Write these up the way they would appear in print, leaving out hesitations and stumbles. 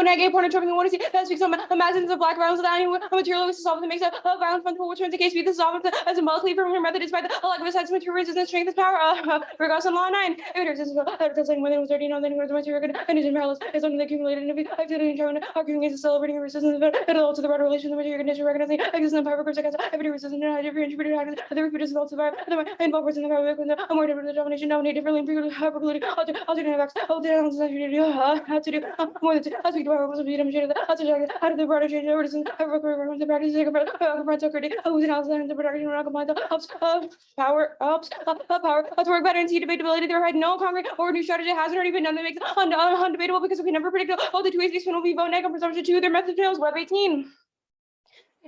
negative point of troubling the one to see that speaks on imagines of black violence without any material is to solve that makes a violence fundamental, which turns the case be the solvent as a symbolically from her method despite the lack of a sense of material resistance, strength, and power. Regardless on law 9, if it exists, like when it was 30, then it was material good and is powerless. It's something that accumulated and if I've done in arguing against celebrating resistance and all to the broader relation of the material condition recognizing existence and power groups against every resistance and different attribute the reproduce results of our involved person in the more different domination dominate differently precluding alternative acts how to do more than to speak to our rules of freedom how to the broader change over the practice of security whose analysis and the production of combined power to work better and see debatability there had no concrete or new strategy hasn't already been done that makes it undebatable because we can never predict all the two ways these will be vote negative presumption to their method fails web 18.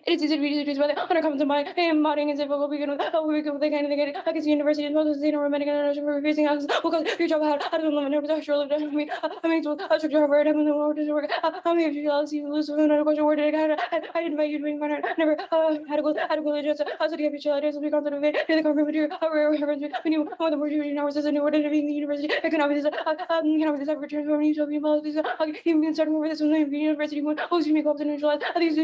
It is easy to be used by the undercommons of my modding as if it will begin with the kind of thing against the university as well as the romantic and refusing us because your job had to limit it surely I mean to a structure of word having the word to work how many of you guys even lose another question where did I invite you to being fun never had to go just to get your ideas of the concept of it in the concrete material when you want the word you know as a new word in the university it can obviously this return from utopian policies even starting over this when the university went me clubs and neutralize these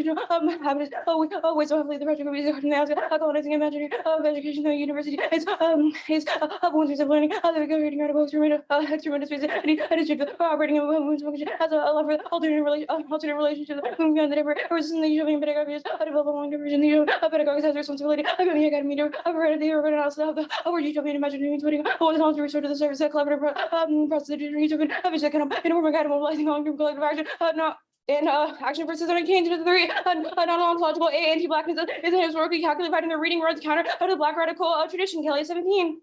habits wait, so hopefully the project will be now colonizing imaginary of education. The university is one of learning the creating articles tremendous space and is operating a women's function as a love for alternate relationship beyond the different resistance the usual pedagogy is develop along diversion the pedagogy has responsibility of the academy to override the organization of the word utopian imaginary including what is also restored to the service of collaborative process of utopian that can inform a guide mobilizing long-term collective action not in action versus change to the three non-ontological anti-blackness is historically calculated by the reading words counter to the black radical tradition. Kelly 17.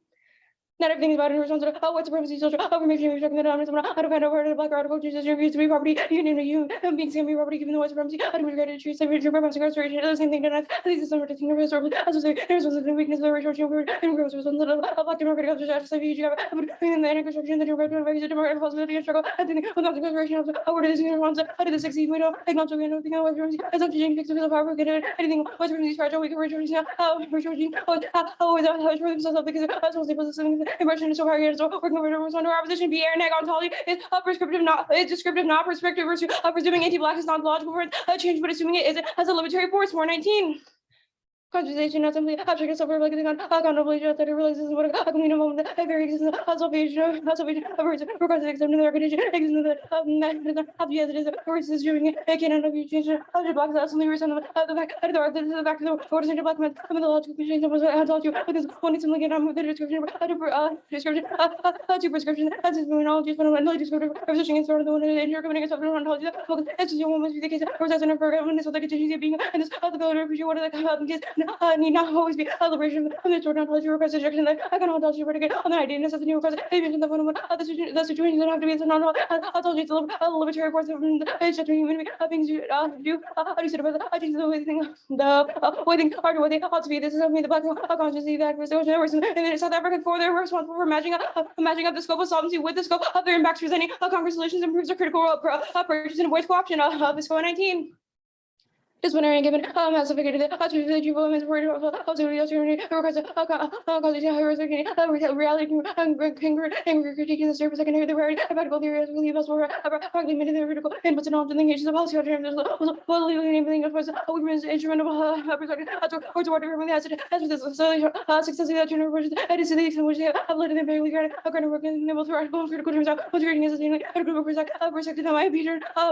Not everything is about in response to white supremacy, social affirmation, rejecting the dominance of how to find over the black radical Jesus refused to be property, union to you, being same property given the white supremacy, how to regret treat slavery, incarceration, the same thing done as these are protecting the historically, as was there was the weakness of the racial change, and gross was on the black democratic culture, slavery, you have between the anti-construction, the democratic possibility and struggle, I think without the consideration of what it is in response, how did the succeed, we don't acknowledge anything of white supremacy, as not changing fix of the power, get anything white supremacy is fragile, we can rejoice now, rejoicing, how is that, how is themselves because that's what they possess impression is so hard. So working over under opposition, be air neg ontology is prescriptive, not descriptive, not prescriptive, versus presuming anti-black is not logical for change, but assuming it is has a libertary force. 419. Conversation not simply abstract self reflecting on accountability that it realizes what a communal moment that very existence of salvation of words requires accepting the recognition existence that as it is versus doing it cannot be changed of the black absolutely reason of the fact that the fact that what is in the black man the logical conditions of what I told you because one is simply get on with the description to prescription as is terminology fundamentally descriptive researching and sort of the one in your community of ontology that focus it's just one must be the case or as in a program and so the contingency being and this the ability to appreciate what the need not always be a liberation from the short ontology request rejection that I can ontology predicate on the idealness of the new request even the one the situation that have to be as a non-ontology to a libertary force of the human things you do how do you say about the things the way thing the way things are what they ought to be this is something the black consciously that was and then South African for they're responsible for matching up the scope of solvency with the scope of their impacts presenting Congress solutions improves their critical purchase and avoids co-option of ISCO 19. Just when I given classificated the people is worried about requires reality critiquing the surface secondary the rarity practical theory as really possible partly made the critical inputs and often engages the policy terms was legally enabling of course women's instrument or to order from the asset as this successfully that general version it is the extent which they have led them very good work and able to article critical terms out was reading as a group of perspective that might be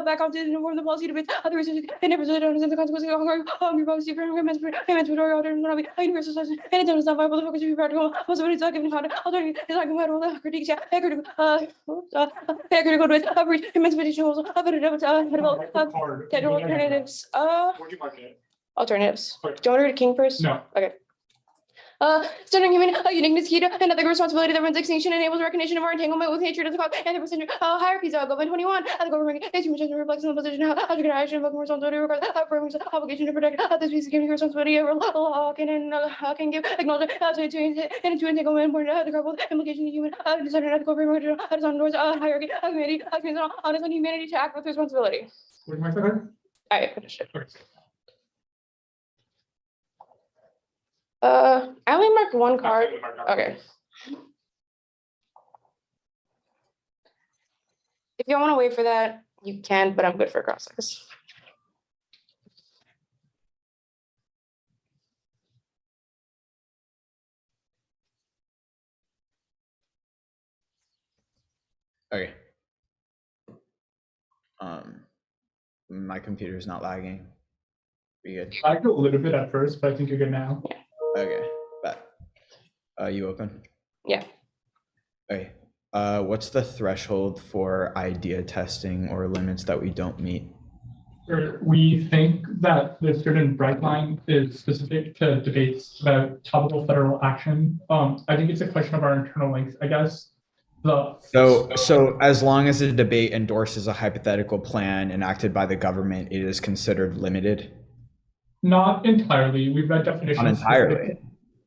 back onto the inform the policy debates other research and never the consequences of hunger, policy, payments, universal session, and it's not viable to focus on practical possibilities of giving content, alternative is like about critiques, critical with average emancipation also alternatives. Where'd you mark it? Alternatives. Do you want to read King first? No. Okay. Standing human uniqueness key to another responsibility that runs extinction enables recognition of our entanglement with nature to the cause and the percentage hierarchies of government 21 and the government human reflects on the position how to get action of responsibility regards obligation to protect the species giving responsibility over law can give acknowledge to entanglement important the couple implication of human design and ethical framework design towards hierarchy community honest on humanity to act with responsibility. Where'd you mark that? I finished it. I only marked one card. Okay. If you want to wait for that, You can, but I'm good for cross-sex. Okay. My computer's not lagging. We good? Lagged a little bit at first, but I think you're good now. Okay, bet. You open? Yeah. Okay. What's the threshold for idea testing or limits that we don't meet? We think that the certain bright line is specific to debates about topical federal action. I think it's a question of our internal links, I guess. So as long as the debate endorses a hypothetical plan enacted by the government, it is considered limited? Not entirely. We've read definitions. Not entirely.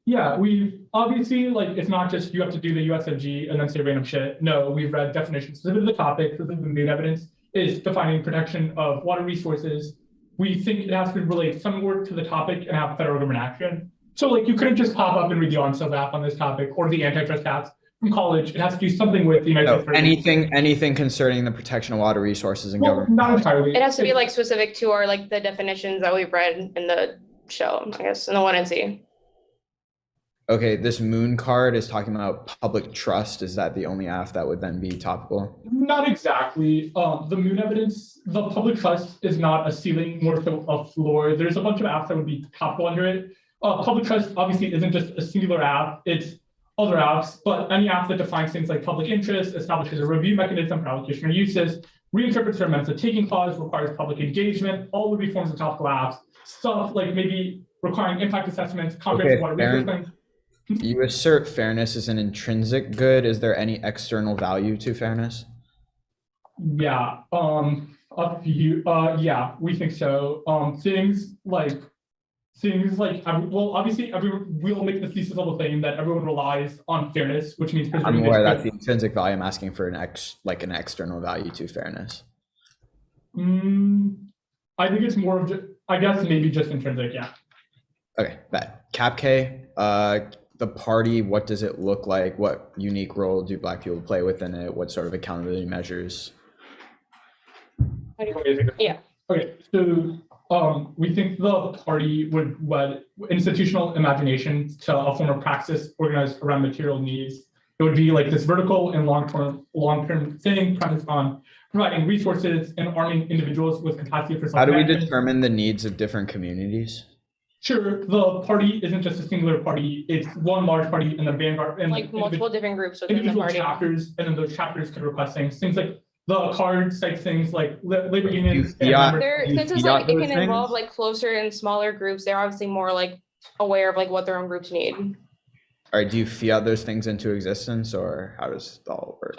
Yeah, we've obviously, like, it's not just you have to do the USFG and then say random shit. No, we've read definitions. Specific to the topic, specific to the main evidence is defining protection of water resources. We think it has to relate somewhere to the topic and have federal government action. So, like, you couldn't just pop up and read the ONSELF app on this topic or the antitrust apps from college. It has to do something with the United States. Anything concerning the protection of water resources and government. Not entirely. It has to be like specific to our like the definitions that we've read in the show, I guess, in the 1NC. Okay, this moon card is talking about public trust. Is that the only app that would then be topical? Not exactly. The moon evidence, the public trust is not a ceiling, more so a floor. There's a bunch of apps that would be topical under it. Public trust obviously isn't just a singular app, it's other apps, but any app that defines things like public interest, establishes a review mechanism for allocation or uses, reinterprets or amends the taking clause, requires public engagement, all would be forms of topical apps. Stuff like maybe requiring impact assessments, comprehensive water resource plans. You assert fairness is an intrinsic good. Is there any external value to fairness? Yeah, yeah, we think so. Things like, well, obviously, we'll make the thesis level claim that everyone relies on fairness, which means I'm aware that's the intrinsic value. I'm asking for an external value to fairness. I think it's more of just, I guess maybe just intrinsic, yeah. Okay, bet. Cap K, the party, what does it look like? What unique role do Black people play within it? What sort of accountability measures? Yeah. Okay, so we think the party would wed institutional imagination to a form of praxis organized around material needs. It would be like this vertical and long-term thing premised on providing resources and arming individuals with capacity for How do we self-management. determine the needs of different communities? Sure, the party isn't just a singular party, it's one large party and the vanguard and Like multiple different groups within the individual party. chapters, and then those chapters could request things like the card cites things like labor unions. You fiat- Since it's like it can involve like closer and smaller groups, they're obviously more like aware of like what their own groups need. All right, do you fiat those things into existence, or how does it all work?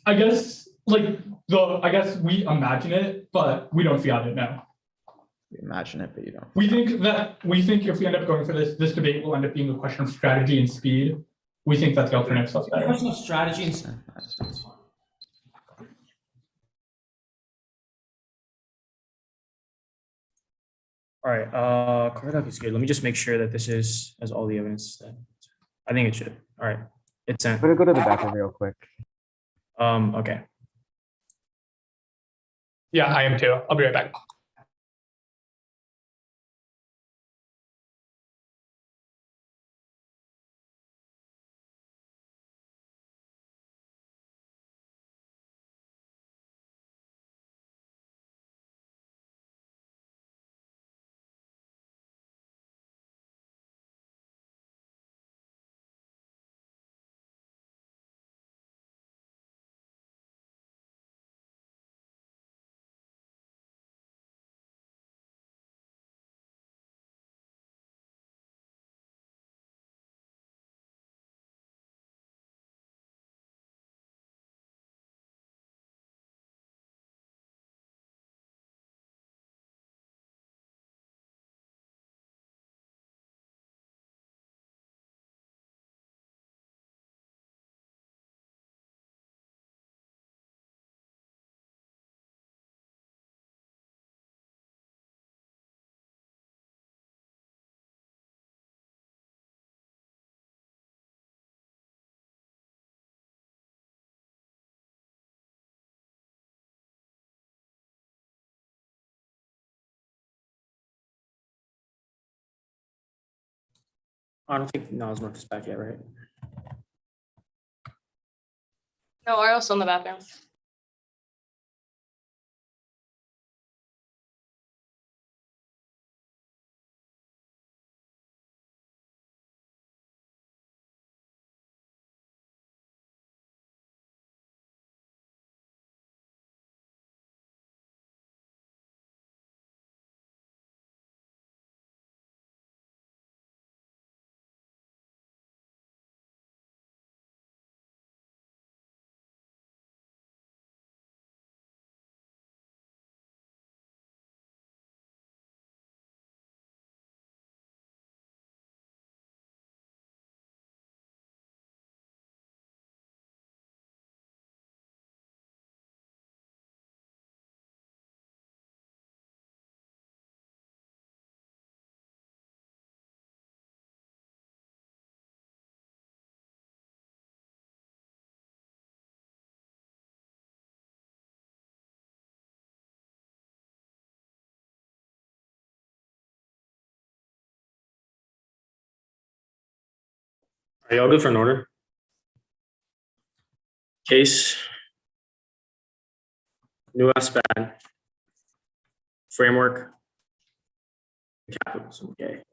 I guess we imagine it, but we don't fiat it now. You imagine it, but you don't. We think if we end up going for this debate will end up being a question of strategy and speed. We think that's the alternative stuff better. Question of strategy and speed. All right, Cardoc is good. Let me just make sure that this has all the evidence that I think it should. All right, it's sent. I'm gonna go to the bathroom real quick. Okay. Yeah, I am too. I'll be right back. I don't think Niles North is back yet, right? No, Ariel's still in the bathroom. Are y'all good for an order? Case, new SPAD, framework, capitalism. Okay.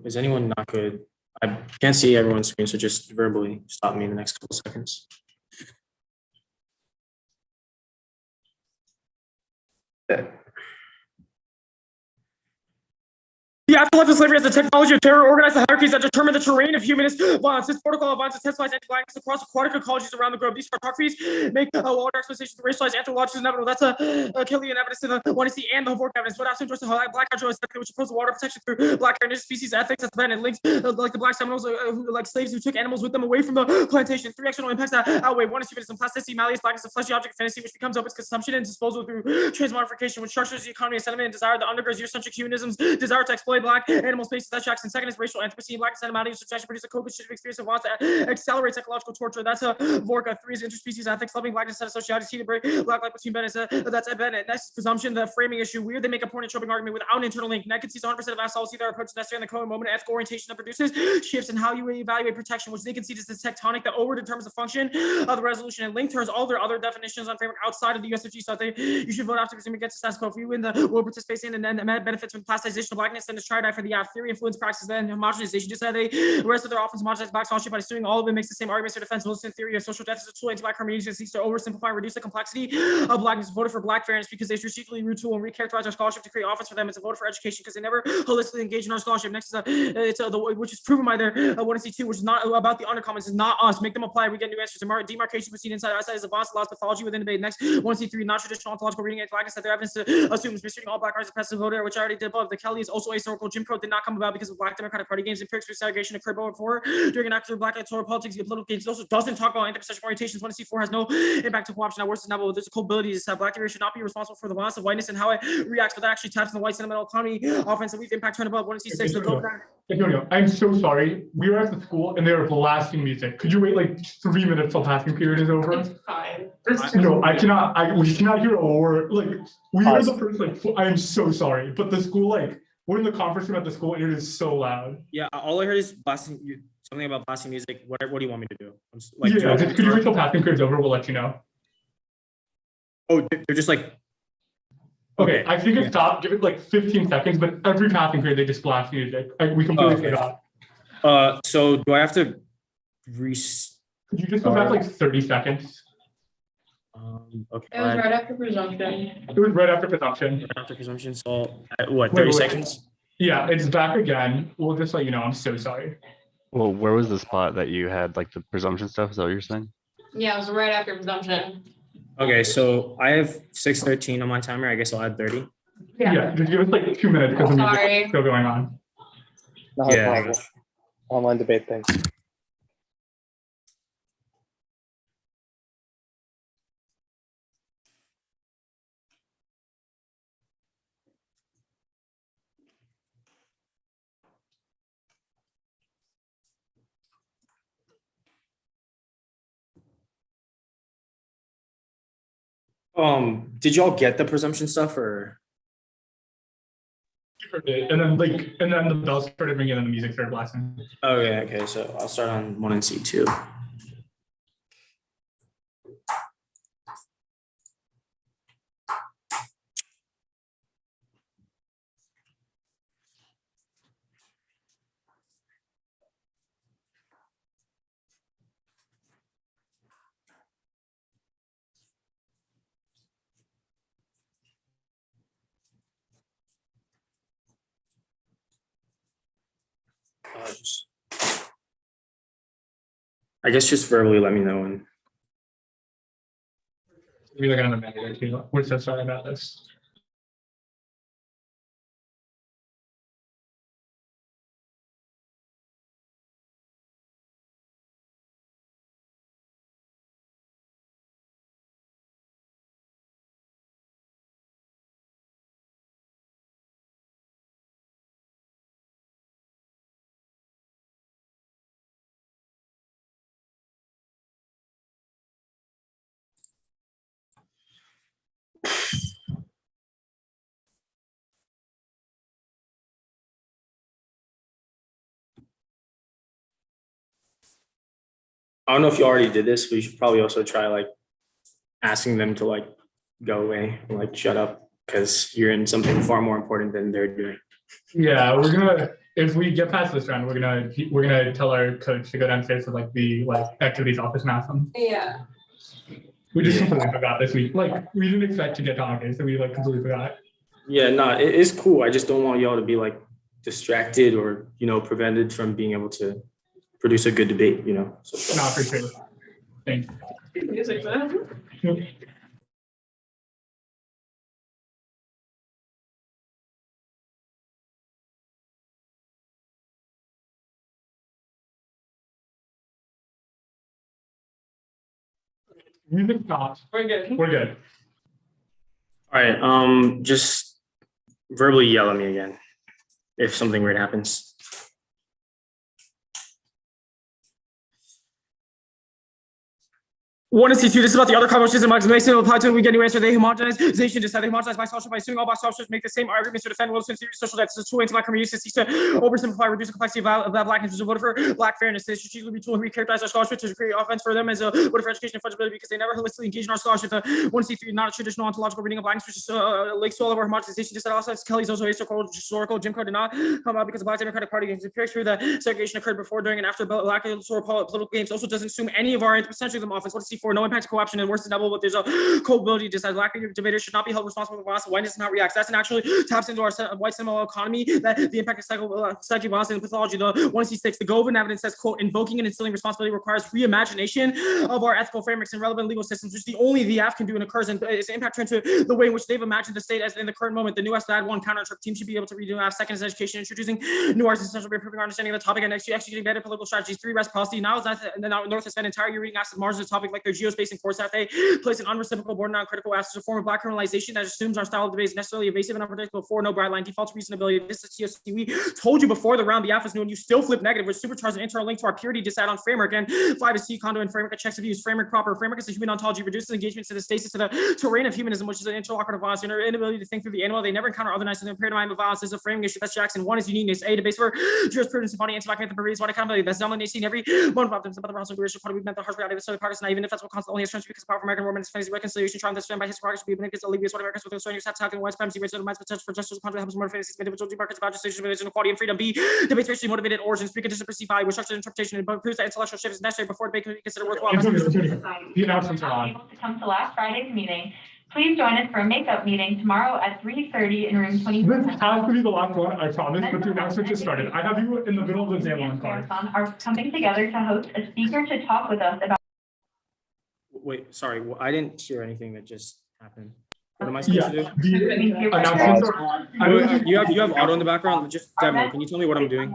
Is anyone not good? I can't see everyone's screen, so just verbally stop me in the next couple seconds. The afterlife of slavery as a technology of terror organized the hierarchies that determine the terrain of humanist violence. This protocol of violence intensifies anti-blackness across aquatic ecologies around the globe. These cartographies make water exploitations to racialized anthropological inevitable. That's a Killian evidence in the one see and the Hovork evidence. But after endorsed the black hydro which opposed water protection through black indigenous species ethics that's been and links like the black Seminoles, like slaves who took animals with them away from the plantation. Three external impacts that outweigh. One is humanism, plasticity, malleus, blackness, a fleshy object of fantasy, which becomes open consumption and disposal through transmogrification, which structures the economy of sentiment and desire that undergirds Eurocentric humanism's desire to exploit black animal spaces. That tracks. And second is racial anthropocene, black animality, which actually produce a co-constitutive experience of wants to accelerate psychological torture. That's a Vorka. Three is interspecies ethics, loving blackness, set of sociality, to break black life between Bennett. That's at Bennett. Next is presumption, the framing issue. Weird, they make a point in troping argument without an internal link. Naked sees 100% of assholes see their approach necessary in the current moment. Ethical orientation that produces shifts in how you evaluate protection, which they can see as this tectonic that over determines the function of the resolution. And link turns all their other definitions on framework outside of the USFG. So you should vote after presume against the status quo. If you win the world participation and then benefits from plasticization of blackness, then it's tried for the theory, influence, practice, then homogenization. Just had the rest of their offense homogenized black scholarship by assuming all of it makes the same arguments for defense. Wilson theory of social death is a tool anti-black hermeneutics seeks to oversimplify and reduce the complexity of blackness. Voted for black fairness because they strategically retool and recharacterize our scholarship to create offense for them. It's a vote for education because they never holistically engage in our scholarship. Next is which is proven by their 1C2, which is not about the undercommons, is not us. Make them apply. We get new answers. Demarcation between inside and outside is advanced allows pathology within debate. Next 1C3, non-traditional ontological reading and blackness that their evidence assumes mistreating all black artists passive voter, which I already did above. The Kelly is also ahistorical. Jim Crow did not come about because of black Democratic Party games. Empirics for segregation occurred before during an active black electoral politics. Political games. It also doesn't talk about anti-procession orientations. 1C4 has no impact to co-option. Now worse is now, there's a culpability to black theory should not be responsible for the violence of whiteness and how it reacts, but that actually taps in the white sentimental economy offense that we've impact turn above. 1C6. I'm so sorry. We were at the school and they were blasting music. Could you wait like 3 minutes till passing period is over? It's fine. No, I cannot. We cannot hear a word. Like we are the first. Like I am so sorry, but the school, like we're in the conference room at the school and it is so loud. Yeah, all I heard is blasting. Something about blasting music. What do you want me to do? Could you wait till passing period's over? We'll let you know. Oh, they're just like. Okay, I think it stopped. Give it like 15 seconds, but every passing period they just blast music. We completely forgot. So do I have to Could you just go back like 30 seconds? Okay. It was right after presumption. It was right after presumption. Right after presumption. So what? 30 seconds. Yeah, it's back again. We'll just let you know. I'm so sorry. Well, where was the spot that you had like the presumption stuff? Is that what you're saying? Yeah, it was right after presumption. Okay, so I have 6:13 on my timer. I guess I'll add 30. Yeah, just give us like 2 minutes because the music Sorry. is still going on. Not a problem. Online debate things. Did y'all get the presumption stuff or? And then the bells started ringing and the music started blasting. Okay. So I'll start on 1 and C2. I guess just verbally let me know when. We're looking at a minute or two. We're so sorry about this. I don't know if you already did this, but you should probably also try like asking them to like go away and like shut up because you're in something far more important than they're doing. Yeah, if we get past this round, we're gonna tell our coach to go downstairs to like the activities office and ask them. Yeah. We just completely forgot this week. Like we didn't expect to get talking, so we like completely forgot. Yeah, no, it's cool. I just don't want y'all to be like distracted or prevented from being able to produce a good debate. So. Not for sure. Thanks. Music stops. We're good. We're good. All right. Just verbally yell at me again if something weird happens. 1 and C2, this is about the other conversations and maximization of apply to we get new answer. They homogenization, decide they homogenize by social by assuming all box structures make the same arguments to defend Wilson theory social depth. This is two ways to my community to seek to oversimplify, reduce the complexity of blackness, which is voted for black fairness. This strategically be tool and recharacterize our scholarship to create offense for them as a voter for education and fungibility because they never holistically engage in our scholarship. The 1 and C3, not a traditional ontological reading of blackness, which is links to all of our homogenization. Just also Kelly's also historical Jim Crow did not come out because the Black Democratic Party games appears through the segregation occurred before, during, and after black electoral political games. Also doesn't assume any of our essentially them offense. 1 and C4, no impact to co-option. And worse than double, but there's a culpability to decide black debaters should not be held responsible for violence. Why does it not react? That's actually taps into our white cinema economy that the impact of psychic violence and pathology. The 1C6, the Govan evidence says, quote, invoking and instilling responsibility requires reimagination of our ethical frameworks and relevant legal systems, which the only the AF can do and occurs and its impact turns to the way in which they've imagined the state as in the current moment. The new S1 counter-interrupt team should be able to redo AF. Second is education, introducing new arts essential for improving our understanding of the topic and executing better political strategies. 3, rest policy. Now the North has spent entire year reading acid Mars the topic like their geospace and core staff. They place an unreciprocal border non-critical as a form of black criminalization that assumes our style of debate is necessarily evasive and unpredictable. 4, no bright line default to reasonability. This is TOC. We told you before the round the alpha is new and you still flip negative, which supercharges an internal link to our purity decide on framework. And 5 is C condo and framework checks of use. Framework proper. Framework is a human ontology, reduces engagement to the stasis to the terrain of humanism, which is an interlocutor violence and inability to think through the animal. They never encounter otherness and the paradigm of violence is a framing issue. That's Jackson. 1 is uniqueness. A, the base for jurisprudence and body anti-black anti-pervades, body accountability. That's dominating every one of optimism about the realms of racial party. We meant the harsh reality of the progress, and even if that's what constantly has strength because of power of American women is fantasy reconciliation, trying to stand by his progress, be against alleviates what Americans with their strength, attacking white supremacy, racism, minds potential for justice, contra helps more fantasies, individual demarkets about justice, religion, equality, and freedom. B, debates racially motivated origins, speak into perceived value, with structured interpretation, but proves that intellectual shift is necessary before debate can be considered worthwhile. The announcements are on. Able to come to last Friday's meeting. Please join us for a makeup meeting tomorrow at 3:30 in room 20. This has to be the last one, I promise, but the announcement just started. I have you in the middle of the exam on card. Are coming together to host a speaker to talk with us about. Wait, sorry, I didn't hear anything that just happened. What am I supposed to do? The announcements are on. You have auto in the background. Just demo. Can you tell me what I'm doing?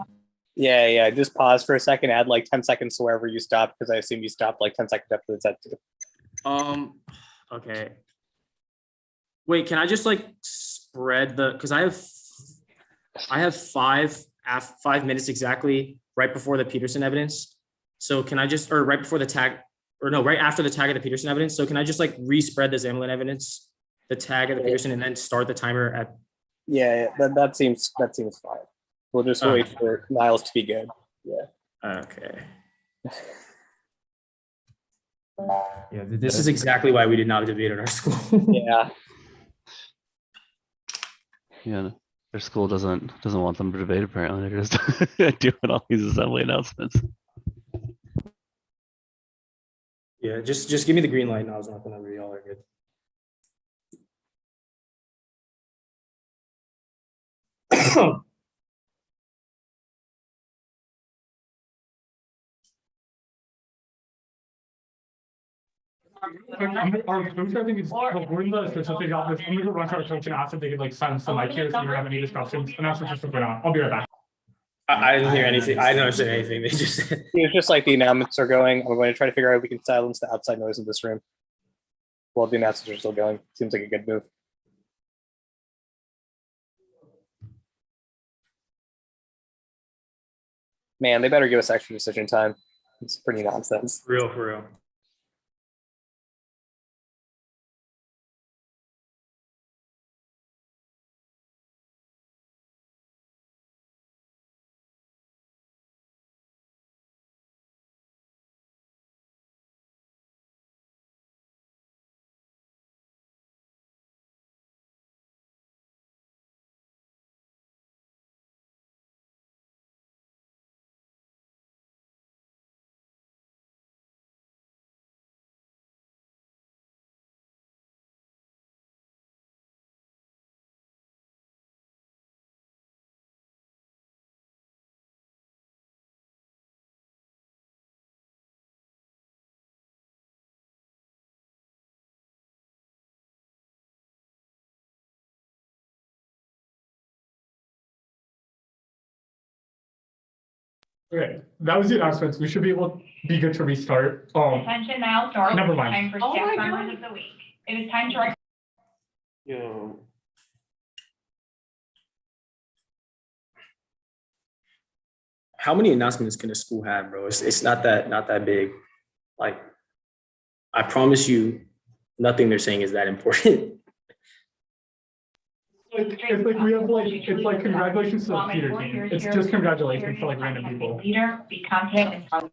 Yeah. Just pause for a second. Add like 10 seconds to wherever you stopped because I assume you stopped like 10 seconds after the set. Okay. Wait, can I just like spread the? Because I have 5 minutes exactly right before the Peterson evidence. So can I just right before the tag? Or no, right after the tag of the Peterson evidence. So can I just like respread the Zamlin evidence, the tag of the Peterson, and then start the timer at Yeah, that seems fine. We'll just wait for Niles to be good. Yeah. Okay. Yeah, this is exactly why we did not debate at our school. Yeah. Yeah, their school doesn't want them to debate. Apparently, they're just doing all these assembly announcements. Yeah, just give me the green light, and I was not gonna read all are good. Our coach, I think, is we're in the specific office. I'm gonna go run to our coach and ask if they could like silence the mic here so you don't have any disruptions. And that's just what's going on. I'll be right back. I didn't hear anything. I didn't understand anything. They just said. It's just like the announcements are going. I'm going to try to figure out if we can silence the outside noise in this room while the announcements are still going. Seems like a good move. Man, they better give us extra decision time. It's pretty nonsense. For real. Okay, that was the announcements. We should be able to be good to restart. Attention now, start. Never mind. Time for staff members of the week. It is time to. Yo. How many announcements can a school have, bro? It's not that big. Like, I promise you, nothing they're saying is that important. It's like we have like it's like congratulations to the theater team. It's just congratulations to like random people. Leader, be confident and.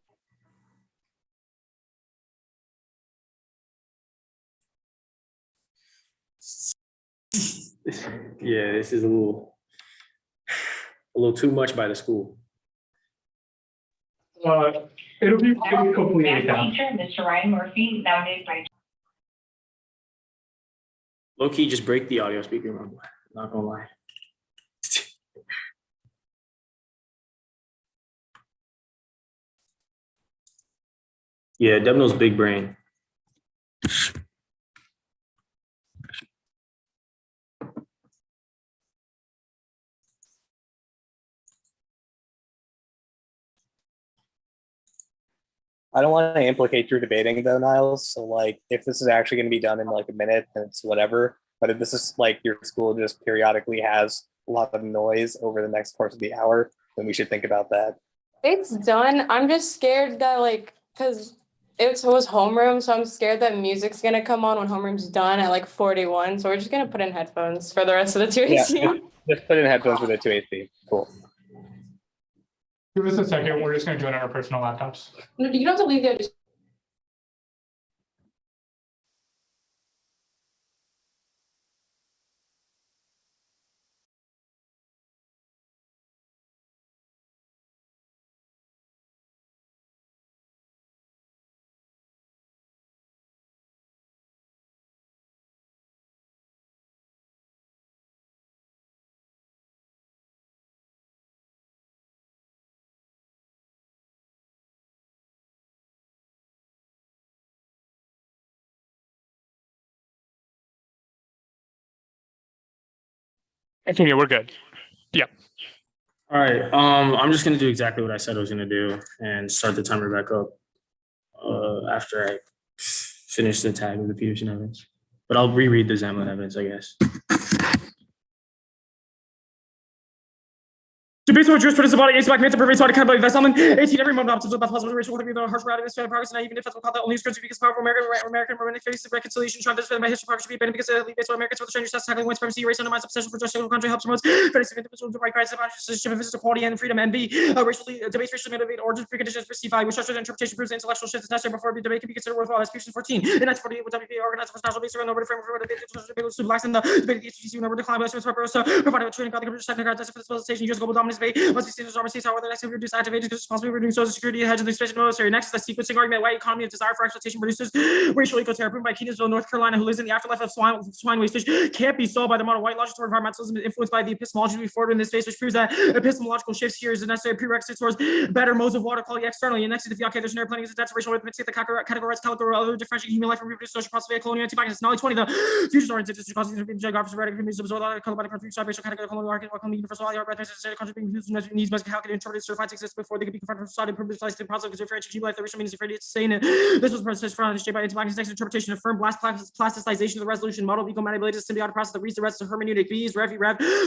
Yeah, this is a little too much by the school. It'll be hopefully Math ASAP. teacher, Mr. Ryan Murphy, nominated by. Low key, just break the audio speaker. I'm not gonna lie. Yeah, Devno's big brain. I don't want to implicate your debating though, Niles. So like, if this is actually going to be done in like a minute, then it's whatever. But if this is like your school just periodically has a lot of noise over the next course of the hour, then we should think about that. It's done. I'm just scared that like, cause it was homeroom, so I'm scared that music's gonna come on when homeroom's done at like 41. So we're just gonna put in headphones for the rest of the 2AC. Yeah, just put in headphones with a 2AC. Cool. Give us a second. We're just gonna do it on our personal laptops. No, you don't have to leave there. Just Okay, we're good. All right. I'm just gonna do exactly what I said I was gonna do and start the timer back up after I finish the tag of the Peterson evidence. But I'll reread the Zamlin evidence, I guess. Based on jurisprudence about it, black men to prevent accountability. That's something 18 every moment options about possible racial with harsh reality of progress, and even if that's called the only scripture because powerful American romantic face of reconciliation, trying to defend my history progress should be banned because based on Americans with the strangers tackling white supremacy, race undermines the potential for just country helps promotes fairness of individuals, right rights, about citizenship, physical equality and freedom, and B racially debates racially motivated origins, preconditions, perceived value, structure, and interpretation proves intellectual shifts necessary before the debate can be considered worthwhile. That's Pearson 14. In 1948, with WPA organized for national base around over the framework for the blacks in the debate the HBC number decline by purpose, provided with training about the British technical for the civilization, US global dominance debate must be seen as armor states, however, the next reduce activated because responsibility for doing social security, hedge of the expansion military. Next is the sequencing argument, why economy of desire for exploitation produces racial ecoterror proven by Keynesian North Carolina, who lives in the afterlife of swine wastage, can't be solved by the model white logic toward environmentalism influenced by the epistemology we forward in this space, which proves that epistemological shifts here is a necessary prerequisite towards better modes of water quality externally. And next is the fiat there's planning is a debt racial arithmetic, the categorized caliber other differentiating human life and reproduce social prosperity, colonial anti-blackness. Knowledge 20, the futures oriented to causes geographic erratic images of color by the country, racial category, colonial universal value, needs must be calculated, interpreted, certified to exist before they can be confronted with society, privileged, and positive because differentiate human life, the racial meanings of it's saying it. This was processed from shaped by anti-blackness, next interpretation of firm blast plasticization of the resolution model of eco-manipulated symbiotic process that reads the rest of hermeneutic B's, rev,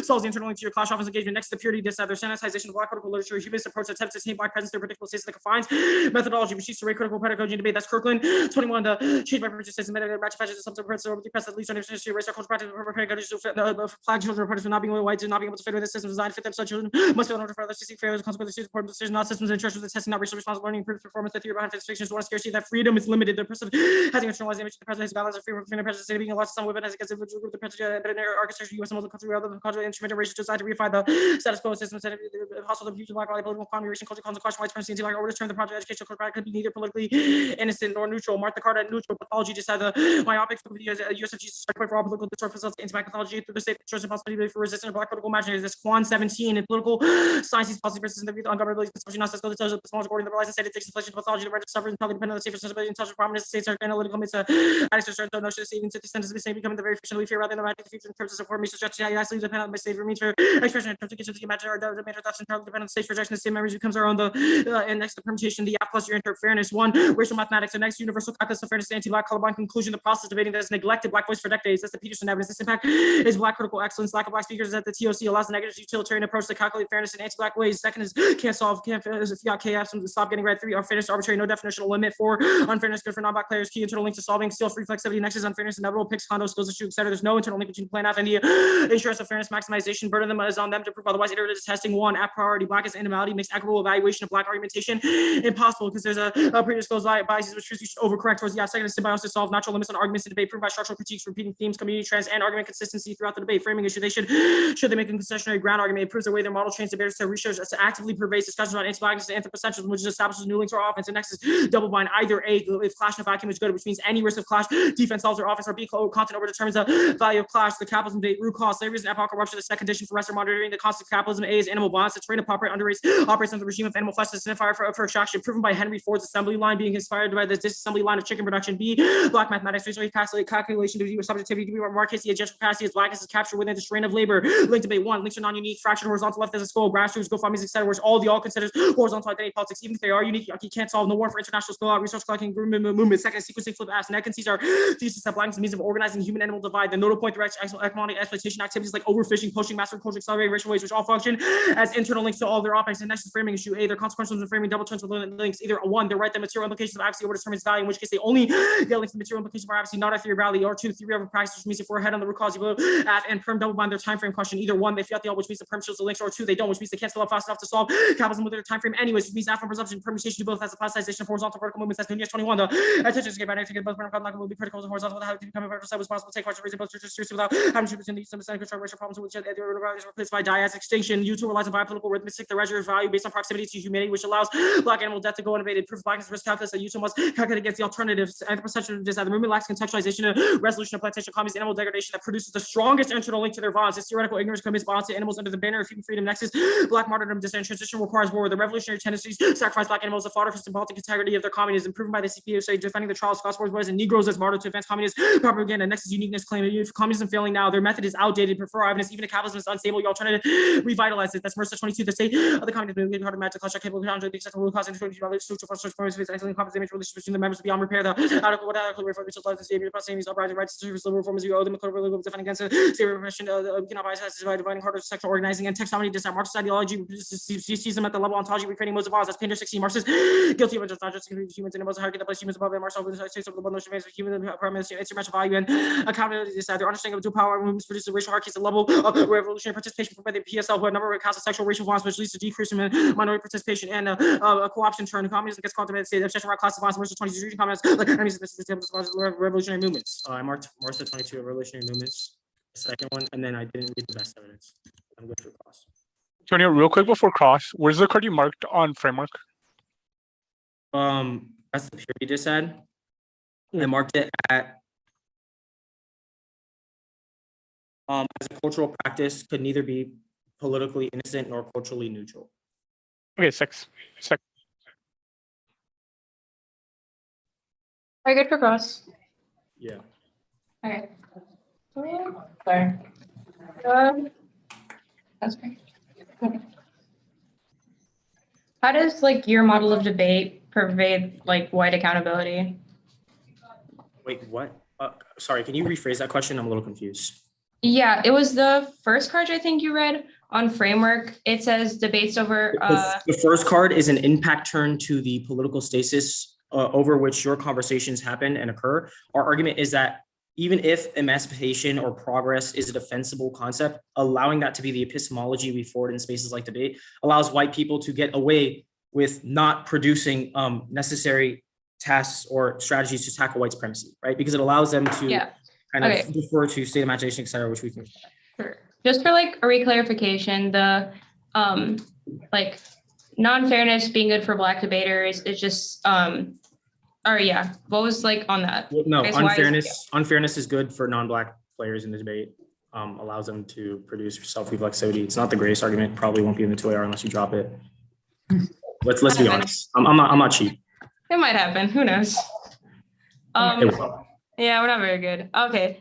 solves the internal link to your clash office engagement. Next, the purity, their sanitization of black critical literature, humanist approach that attempts to tame black presence, their predictable states that confines methodology, which seeks to rate critical pedagogy and debate. That's Kirkland. 21, the change by purchase system, match something press over the press that leads to understanding race or culture practice, pedagogy, flag children, parties not being white, not being able to fit with this system designed to fit them, such children must be in order for others to seek failures, consequences, important decisions, not systems and interests with the testing, not racial responsible learning, improves performance, the theory behind physics fiction is one scarcity that freedom is limited. The person has an internalized image, the president has balance of freedom, the president being a lot of some women as against individual group, the president, but in architecture, U.S. and country, other cultural instrument, racial designed to reify the status quo system, instead of hostile the future, black, political economy, racial culture, question, white supremacy, anti-black, order, term, the project, educational, corporate, could be neither politically innocent nor neutral. Martha Carter, neutral pathology, just had the myopic use of Jesus point for all political disorders, results anti-black pathology through the state choice and possibility for resistance of black political imaginary. This Quan 17 in political sciences, policy versus the ungovernability, not go to the small according to the realized state, it takes inflation pathology, the right to suffer, and probably dependent on the safer sensibility, and social prominence, states are analytical, it's a addicts are certain notion of saving to the extent of the same becoming the very fiction we fear rather than the future in terms of support, means stretch, actually dependent on my savior means for expression in terms of the imaginary, the major thoughts entirely dependent on state rejection, the same memories becomes our own, and next the permutation, the plus your inter fairness, one, racial mathematics, the next universal calculus of fairness, anti-black colorblind conclusion, the process debating that has neglected black voice for decades. That's the Peterson evidence. This impact is black critical excellence. Lack of black speakers at the TOC allows the negative utilitarian approach to calculate fairness in anti-black ways. Second is can't fiat KF to stop getting red. 3, unfairness arbitrary, no definitional limit. 4, unfairness good for non-black players. Key internal link to solving steel free flexibility. Next is unfairness inevitable. Picks condo skills issue, etc. There's no internal link between plan F and the insurance of fairness maximization. Burden them is on them to prove otherwise. Iterative testing. 1, app priority. Black is animality makes equitable evaluation of black argumentation impossible because there's a predisposed biases which you should overcorrect towards the app. Second is symbiosis solve natural limits on arguments in debate proven by structural critiques, repeating themes, community trends, and argument consistency throughout the debate. Framing issue. Should they make a concessionary ground argument? It proves the way their model trains debaters to research to actively pervades discussions about anti-blackness and anthropocentrism, which establishes new links or offense. And next is double bind. Either A, if clash in a vacuum is good, which means any risk of clash, defense solves or offense, or B, content over determines the value of clash. The capitalism debate, root cause, slavery is an epoch corruption, the second condition for rest or monitoring the cost of capitalism. A is animal violence. The terrain of property operates under the regime of animal flesh, the signifier for extraction, proven by Henry Ford's assembly line being inspired by the disassembly line of chicken production. B, black mathematics, racial calculation to view subjectivity to be markets, the agential capacity is blackness is captured within the strain of labor. Link debate. 1, links are non-unique, fraction horizontal left as a skull, grassroots, GoFundMe's, etc., which all considers horizontal identity politics, even if they are unique. You can't solve no war for international scale out resource collecting movement. Second, sequencing flip ass vacancies are thesis that blackness means of organizing human animal divide. The notable point direct economic exploitation activities like overfishing, poaching, master culture, accelerating racial ways, which all function as internal links to all their operations. And next is framing issue. A, their consequences of framing double turns with links. Either 1, they write the material implications of accuracy or determines value, in which case they only get links to material implications of accuracy, not a theory of value. Or 2, the theory of practice, which means if we're ahead on the root cause, you will add and perm double bind their time frame question. Either 1, they fiat the all, which means the perm shows the links, or 2, they don't, which means they can't spell out fast enough to solve capitalism with their time frame anyways, which means after presumption permutation do both as a plasticization of horizontal vertical movements. That's Nunez 21. The attention is given by anything both will be critical of horizontal without to become a vertical side was possible to take parts of reason both churches without having to between the use of the control racial problems which are replaced by dias extinction. U2 relies on biopolitical arithmetic, the measure of value based on proximity to humanity, which allows black animal death to go unabated. Proof of blackness risk calculus that U2 must calculate against the alternatives. And the perception is that the movement lacks contextualization of resolution of plantation economies, animal degradation that produces the strongest internal link to their violence. This theoretical ignorance commits violence to animals under the banner of human freedom. Next is black martyrdom. This transition requires war. The revolutionary tendencies sacrifice black animals as fodder for symbolic integrity of their communism, proven by the CPUSA defending the Charles Scott boys and Negroes as martyrs to advance communist propaganda. Next is uniqueness claim. If communism failing now, their method is outdated. Prefer evidence, even if capitalism is unstable, you alternative revitalize it. That's Mercer 22. The state of the communist movement hard to match the culture capable of the acceptable cause and social for such forms of excellent common image relationship between the members beyond repair. The article refers to life and savior processing uprising rights to service liberal reforms you owe them a code of defending against the repression of cannot bias dividing harder sexual organizing and taxonomy that Marxist ideology sees them at the level of ontology, recreating modes of violence. That's Painter 16 Marxist, guilty of not just humans and animals, hierarchy that place humans above them. Marxist over the states of the one notion of human permanence, instrumental value, and accountability. This their understanding of dual power movements produces racial hierarchies at the level of revolutionary participation by the PSL, who had a number of accounts of sexual racial violence, which leads to decrease in minority participation and a co-option turn. Communism gets cultivated state obsession around class violence, versus 22 communists like enemies of this revolutionary movements. I marked Martha 22 of revolutionary movements. The second one, and then I didn't read the best evidence. I'm good for cross. Antonio, real quick before cross, where's the card you marked on framework? That's the period you just said. I marked it at as a cultural practice could neither be politically innocent nor culturally neutral. Okay, 6. Are you good for cross? Yeah. Okay. Sorry. That's great. How does like your model of debate pervade like white accountability? Wait, what? Sorry, can you rephrase that question? I'm a little confused. Yeah, it was the first card I think you read on framework. It says debates over. The first card is an impact turn to the political stasis over which your conversations happen and occur. Our argument is that even if emancipation or progress is a defensible concept, allowing that to be the epistemology we forward in spaces like debate allows white people to get away with not producing necessary tasks or strategies to tackle white supremacy, right? Because it allows them to kind of defer to state imagination, et cetera, which we can. Sure. Just for like a reclarification, the like non-fairness being good for Black debaters is just what was like on that? Well, no, unfairness is good for non-Black players in the debate. Allows them to produce self-reflexivity. It's not the greatest argument. Probably won't be in the 2AR unless you drop it. Let's be honest. I'm not cheap. It might happen. Who knows? Yeah, we're not very good. Okay.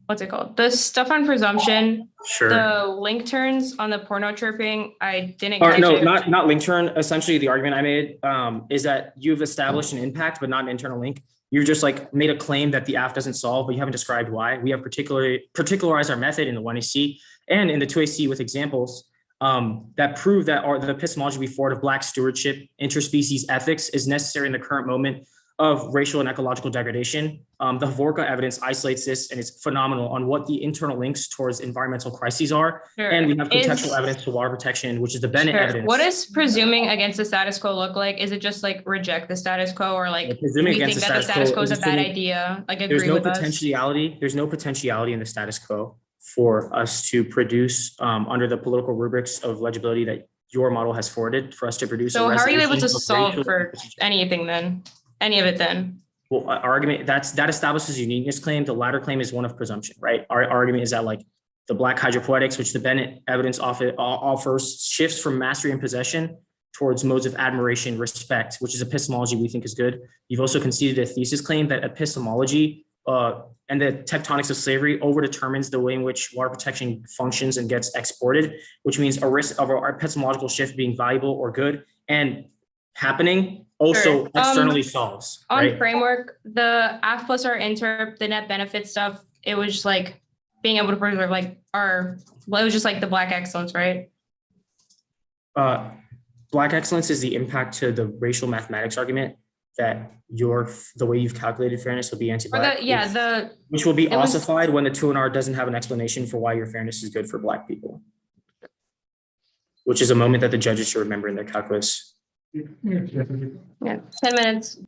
What's it called? The stuff on presumption. Sure. The link turns on the porno chirping. I didn't. Or no, not link turn. Essentially, the argument I made is that you've established an impact, but not an internal link. You've just like made a claim that the AF doesn't solve, but you haven't described why. We have particularized our method in the 1AC and in the 2AC with examples that prove that the epistemology we forward of Black stewardship, interspecies ethics is necessary in the current moment of racial and ecological degradation. The Havorka evidence isolates this, and it's phenomenal on what the internal links towards environmental crises are. Sure. And we have contextual evidence to water protection, which is the Bennett evidence. What does presuming against the status quo look like? Is it just like reject the status quo, or like presuming against think that the status quo is a bad idea? Like agree with us? There's no potentiality in the status quo for us to produce under the political rubrics of legibility that your model has forwarded for us to produce. So how are you able to solve for anything then? Any of it then? Well, our argument that establishes uniqueness claim. The latter claim is one of presumption, right? Our argument is that like the Black hydropoetics, which the Bennett evidence offers, shifts from mastery and possession towards modes of admiration, respect, which is epistemology we think is good. You've also conceded a thesis claim that epistemology and the tectonics of slavery overdetermines the way in which water protection functions and gets exported, which means a risk of our epistemological shift being valuable or good and happening also externally solves. On framework, the AF plus our interp, the net benefit stuff, it was just like being able to preserve like it was just like the Black excellence, right? Black excellence is the impact to the racial mathematics argument that the way you've calculated fairness will be anti-Black. Which will be ossified when the 2NR doesn't have an explanation for why your fairness is good for Black people. Which is a moment that the judges should remember in their calculus. Yeah, 10 minutes.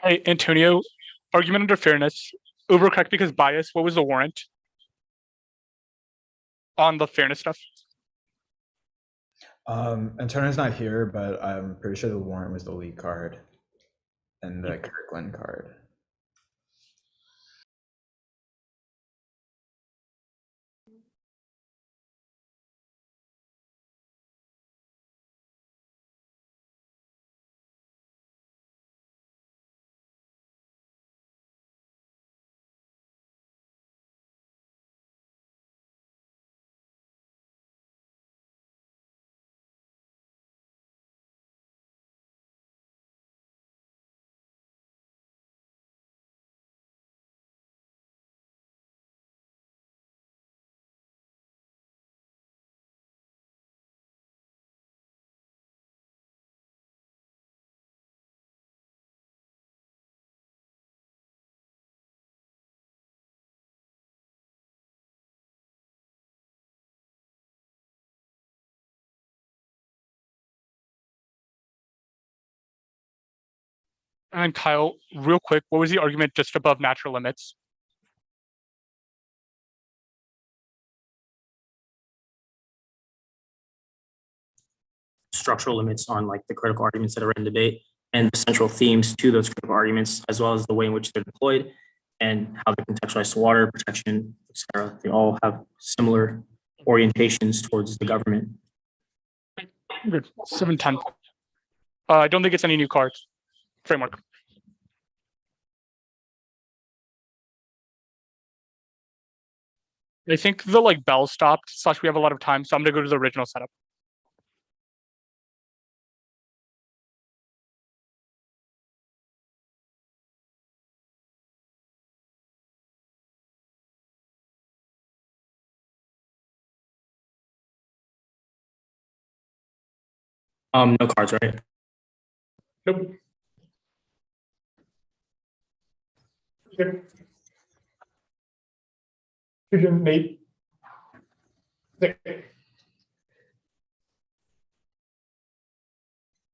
Hey, Antonio, argument under fairness. Overcorrect because bias. What was the warrant on the fairness stuff? Antonio's not here, but I'm pretty sure the warrant was the lead card and the Kirkland card. And Kyle, real quick, what was the argument just above natural limits? Structural limits on like the critical arguments that are in debate and the central themes to those critical arguments, as well as the way in which they're deployed and how they're contextualized to water protection, etc. They all have similar orientations towards the government. Good. 710. I don't think it's any new cards. Framework. I think the like bell stopped, / we have a lot of time, so I'm gonna go to the original setup. No cards, right? Nope. Okay. Fusion, Nate.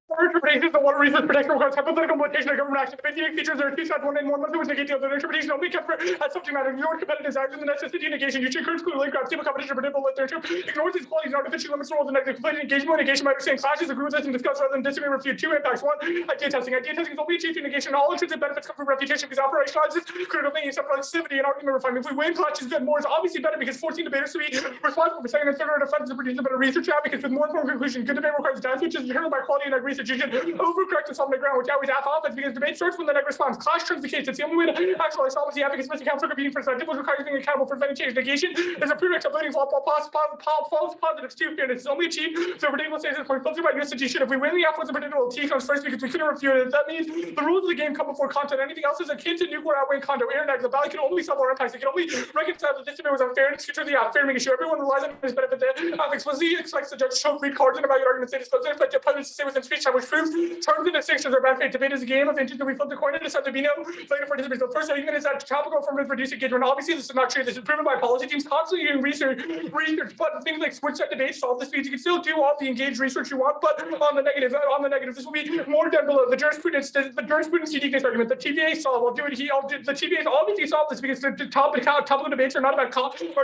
For interpretation, the water resource protection requires hypothetical implication of government action. The basic features are two sides, one and more must negate the other. Interpretation only kept for as subject matter. Ignores competitive actions and necessity negation. You should clearly grab stable competition, predictable literature. Ignores these qualities and artificially limits the role of the negative. Complete engagement. Negation by understanding clashes, agree with this, and discuss rather than disagree. Refute. Two impacts. One, idea testing. Idea testing is only achieved through negation. All intrinsic benefits come from refutation because operationalizes critical thinking, subjectivity, and argument refinement. If we win, clutch is good. More is obviously better because forcing debaters to be responsible for second and third order offenses and produce a better research out because with more informed conclusion, good debate requires time, which is determined by quality and research. You should overcorrect us on the ground, which always half offense because debate starts when the neg responds. Clash turns the case. It's the only way to actualize solvency advocates, missing counsel, competing for perspective, which requires being accountable for preventing change. Negation is a prerequisite of voting false positives to fairness. It's only achieved so ridiculous status point filtered by institution. If we win the outputs of predictable T comes first because we couldn't refute it. That means the rules of the game come before content. Anything else is akin to nuclear outweighing condo. Air neg, the ballot can only solve our impacts. It can only reconcile that this debate was unfair and future the framing issue. Everyone relies on his benefit. Explicitly expects the judge to show read cards and evaluate arguments they disclose it, but the opponents to say within speech time, which proves terms and distinctions are bad faith. Debate is a game of inches that we flip the coin and decide to be no later participants. The first argument is that topical form of reduced engagement. Obviously, this is not true. This is proven by policy teams constantly doing research, but things like switch set debates solve this means you can still do all the engaged research you want, but on the negative, this will be more down below. The jurisprudence uniqueness argument. The TVA solve. The TVA obviously solve this because the topical debates are not about content.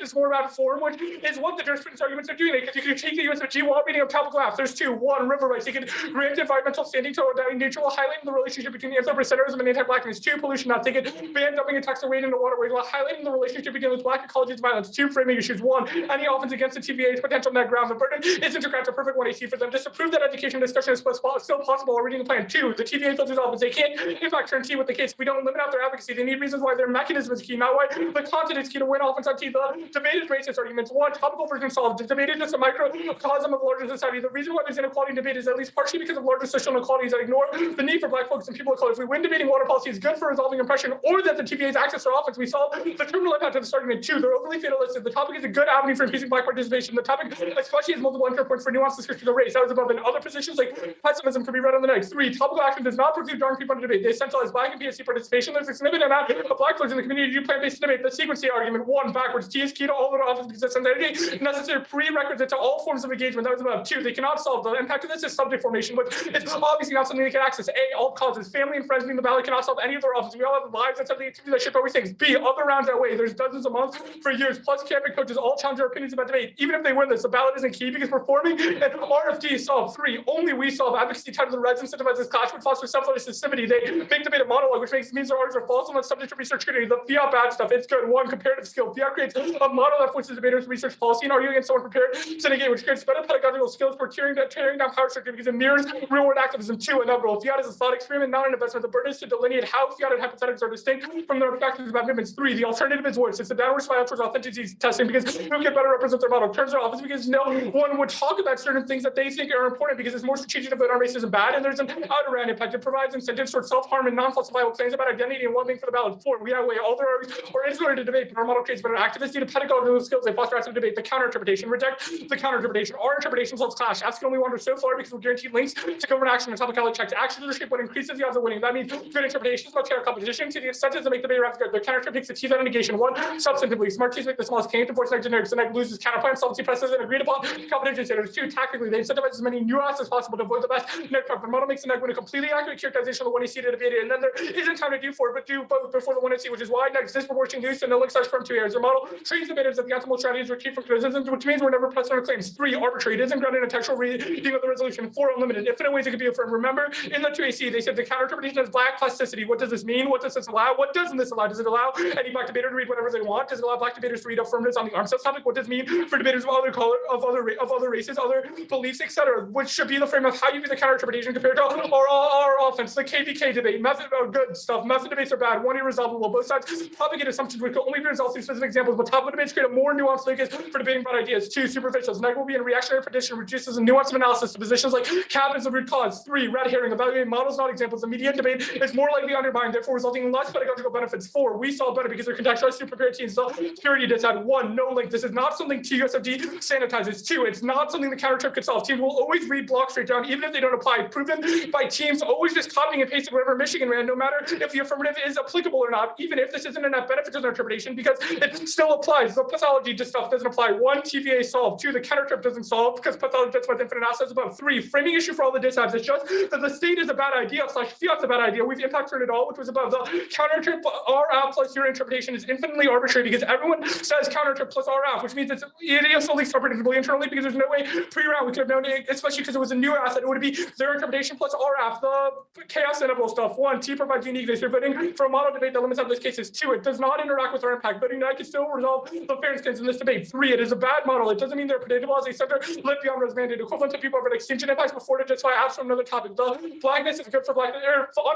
It's more about form, which is what the jurisprudence arguments are doing. Because you can take the USFG law meaning of topical apps. There's two. One, river rights. You can grant environmental standing to neutral, highlighting the relationship between the anthropocentrism and anti-blackness. Two, pollution. Not take it. Ban dumping and toxic waste into waterways while highlighting the relationship between those black ecologies and violence. Two, framing issues. One, any offense against the TVA's potential net grounds of burden isn't to grant a perfect 180 for them. Just to prove that education discussion is still possible while reading the plan. Two, the TVA filters off as they can't in fact turn T with the case. If we don't limit out their advocacy, they need reasons why their mechanism is key, not why the content is key to win offense on T. The debate is racist arguments. One, topical version solved. The debate is just a microcosm of larger society. The reason why there's inequality in debate is at least partially because of larger social inequalities that ignore the need for black folks and people of color. If we win debating water policy is good for resolving oppression or that the TVA's access to offense, we solve the terminal impact of this argument. Two, they're overly fatalistic. The topic is a good avenue for increasing black participation. The topic especially has multiple entry points for nuanced description of race. That was above in other positions like pessimism can be read on the next. Three, topical action does not preclude drawing people into debate. They centralize black and PSC participation. There's a significant amount of black folks in the community to do plant-based debate. The sequence argument. One, backwards. T is key to all of office because it's necessary prerequisite to all forms of engagement. That was above. Two, they cannot solve the impact of this is subject form. formation, but it's obviously not something they can access. A, all causes, family and friends being the ballot cannot solve any of their office. We all have lives and something to do that ship always things. B, other rounds that way. There's dozens a month for years, plus campaign coaches all challenge our opinions about debate. Even if they win this, the ballot isn't key because performing and RFD is solved. 3, only we solve. Advocacy tied to the Reds incentivize this clash would foster self-exclusivity. They make debate a monologue, which means their arguments are false and not subject to research scrutiny. The fiat bad stuff, it's good. 1, comparative skill. Fiat creates a model that forces debaters to research policy and argue against someone prepared to negate, which creates better pedagogical skills for tearing down power structure because it mirrors real-world activism. 2, inevitable. Fiat is a thought experiment, not an investment. The burden is to delineate how fiat and hypotheticals are distinct from their perspectives about movements. 3, the alternative is worse. It's the downward spiral towards authenticity testing because who can better represent their model? Turns their office because no one would talk about certain things that they think are important because it's more strategic to vote on racism bad, and there's an out-around impact. It provides incentives towards self-harm and non-falsifiable claims about identity and well-being for the ballot. 4, we outweigh all their arguments or insulated to debate, but our model creates better activists due to pedagogical skills. They foster active debate. The counter-interpretation. Reject the counter-interpretation. Our interpretation solves clash. Ask only wander so far because we're guaranteed links to government action and topicality checks. Action leadership what increases the odds of winning. That means good interpretations about fair competition to the incentives that make the debate round good. The counter takes the teeth out of negation. 1, substantively. Smart teams make the smallest gain to force neg generics. The neg loses counterplan, solvency presses, and agreed upon competition standards. 2, tactically. They incentivize as many nuances as possible to avoid the best neg prep. The model makes the neg win a completely accurate characterization of the 1AC to debate it, and then there isn't time to do for it, but do both before the 1AC, which is why next disproportionate use and no link size from 2 areas. The model trains debaters that the optimal strategies are key from criticisms, which means we're never pressing our claims. 3, arbitrary. It isn't grounded in textual reading of the resolution. 4, unlimited. Infinite ways it could be affirmed. Remember, in the 2AC, they said the counter-interpretation is black plasticity. What does this mean? What does this allow? What doesn't this allow? Does it allow any black debater to read whatever they want? Does it allow black debaters to read affirmatives on the arms sales topic? What does it mean for debaters of other color, of other races, other beliefs, etc.? Which should be the frame of how you view the counter-interpretation compared to our offense. The KVK debate, method good stuff. Method debates are bad. 1, irresolvable. Both sides propagate assumptions which can only be resolved through specific examples, but topic debates create a more nuanced focus for debating about ideas. 2, superficial. Neg will be in reactionary prediction, reduces the nuance of analysis to positions like cabinets of root cause. 3, red herring. Evaluate models, not examples. The median debate is more likely undermined, therefore resulting in less pedagogical benefits. 4, we solve better because they're contextualized to prepare teams. So purity disad. 1, no link. This is not something TUSFD sanitizes. 2, it's not something the counter trip could solve. Teams will always read blocks straight down, even if they don't apply. Proven by teams always just copying and pasting whatever Michigan ran, no matter if the affirmative is applicable or not, even if this isn't a net benefit to their interpretation, because it still applies. The pathology just stuff doesn't apply. 1, TVA solved. 2, the counter trip doesn't solve because pathology just with infinite assets above. 3, framing issue for all the dishabs. It's just that the state is a bad idea / fiat's a bad idea. We've impact it all, which was above. The counter trip RF plus your interpretation is infinitely arbitrary because everyone says counter trip plus RF, which means it's idiotically predictable internally because there's no way pre-round we could have known it, especially because it was a new asset. It would be their interpretation plus RF. The chaos inevitable stuff. 1, T provides uniqueness. You're voting for a model debate that limits out those cases. 2, it does not interact with our impact. Voting that can still resolve the fairness in this debate. 3, it is a bad model. It doesn't mean they're predictable as a center live beyond those mandate. Equivalent to people over extinction impacts before to justify apps from another topic. The blackness is good for black,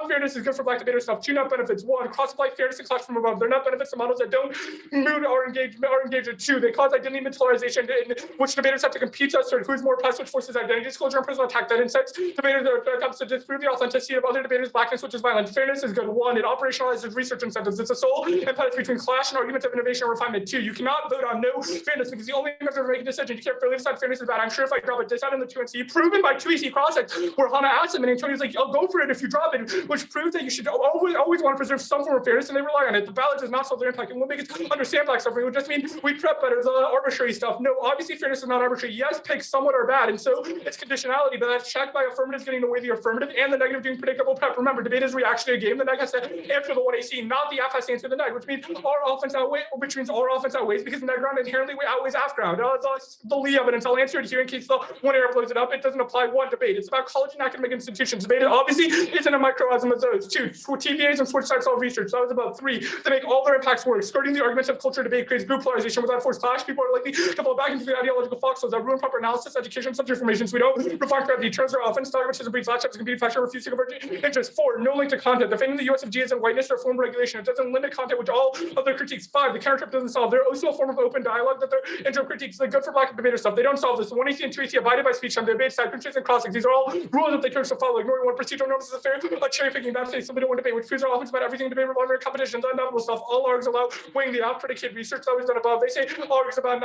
unfairness is good for black debaters stuff. 2, net benefits. 1, cross-apply fairness and clash from above. They're not benefits to models that don't move or engage. 2, they cause identity mentalization in which debaters have to compete to assert who's more oppressed, which forces identity disclosure and personal attack that incites debaters that comes to disprove the authenticity of other debaters' blackness, which is violent. Fairness is good. 1, it operationalizes research incentives. It's a sole impediment between clash and arguments of innovation and refinement. 2, you cannot vote on no fairness because the only measure of making a decision. You can't fairly decide fairness is bad. I'm sure if I drop a discount in the 2NC, proven by 2EC cross-checks, where Hannah asked him and Antonio's like, I'll go for it if you drop it, which proves that you should always want to preserve some form of fairness, and they rely on it. The ballot does not solve their impact. It won't make it understand black suffering. It would just mean we prep better. The arbitrary stuff. No, obviously fairness is not arbitrary. Yes, picks somewhat are bad, and so it's conditionality, but that's checked by affirmatives getting away the affirmative and the negative doing predictable prep. Remember, debate is reactionary game. The neg has to answer the 1AC, not the F has to answer the neg, which means our offense outweighs because the neg round inherently outweighs F ground. The Lee evidence. I'll answer it here in case the one error blows it up. It doesn't apply. 1, debate. It's about college and academic institutions. Debate obviously isn't a microcosm of those. 2, for TVAs and switch sides all research. That was about 3. To make all their impacts work. Skirting the arguments of culture debate creates group polarization without forced clash. People are likely to fall back into the ideological foxholes that ruin proper analysis, education, subject information. So we don't refine gravity. Turns are often dogmatism breeds latch ups, competing factor, refuse to converge interest. 4, no link to content. Defending the USFG isn't whiteness or form regulation. It doesn't limit content, which all other critiques. 5, the counter trip doesn't solve. They're also a form of open dialogue that they're intro critiques. They're good for black debater stuff. They don't solve this. 1AC and 2AC abided by speech time. They debate side countries and crossings. These are all rules that they chose to follow. Ignoring one procedural notice is a fair cherry picking. That's a somebody one debate, which proves are often about everything debate revolving competitions, undoubtable stuff. All args allow weighing the out predicated research that was done above. They say args about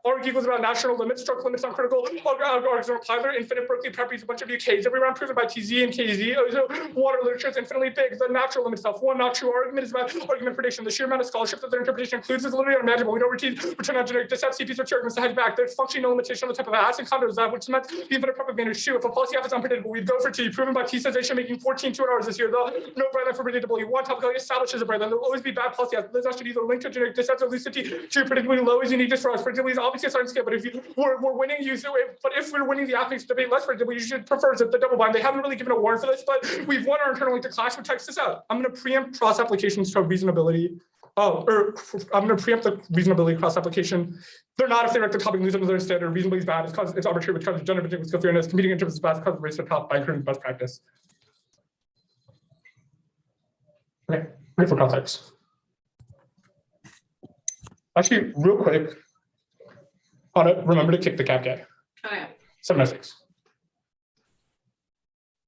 arg equals about national limits, stroke limits on critical. Args are apply their infinite Berkeley prep use a bunch of UKs. Every round proven by TZ and KZ. Also, water literature is infinitely big. The natural limit stuff. 1, not true argument is about argument prediction. The sheer amount of scholarship that their interpretation includes is literally unimaginable. We don't return on generic disap CPs or arguments to head back. There's functionally no limitation on the type of ass and condos that which meant the infinite prep advantage. Shoe. If a policy F is unpredictable, we'd go for T. Proven by T says they should making 14 2 hours this year. Though no breadline for predictability. One topic establishes a breadline. There'll always be bad policy F. Those should either link to generic distance or lucidity to predictably low is uniqueness for us. Predictability is obviously a certain scale, but if we're winning, but if we're winning the athletes debate less predictable, you should prefer the double blind. They haven't really given a warrant for this, but we've won our internal link to clash. We'll text this out. I'm going to preempt cross applications to reasonability. I'm going to preempt the reasonability cross application. They're not if they're at the topic lose under standard. Reasonably is bad. It's because it's arbitrary, which causes gender between skill fairness. Competing interest is bad because of race to top by encouraging best practice. Okay, wait for context. Actually, real quick, Anna, remember to kick the cap guy. Oh, yeah. 706.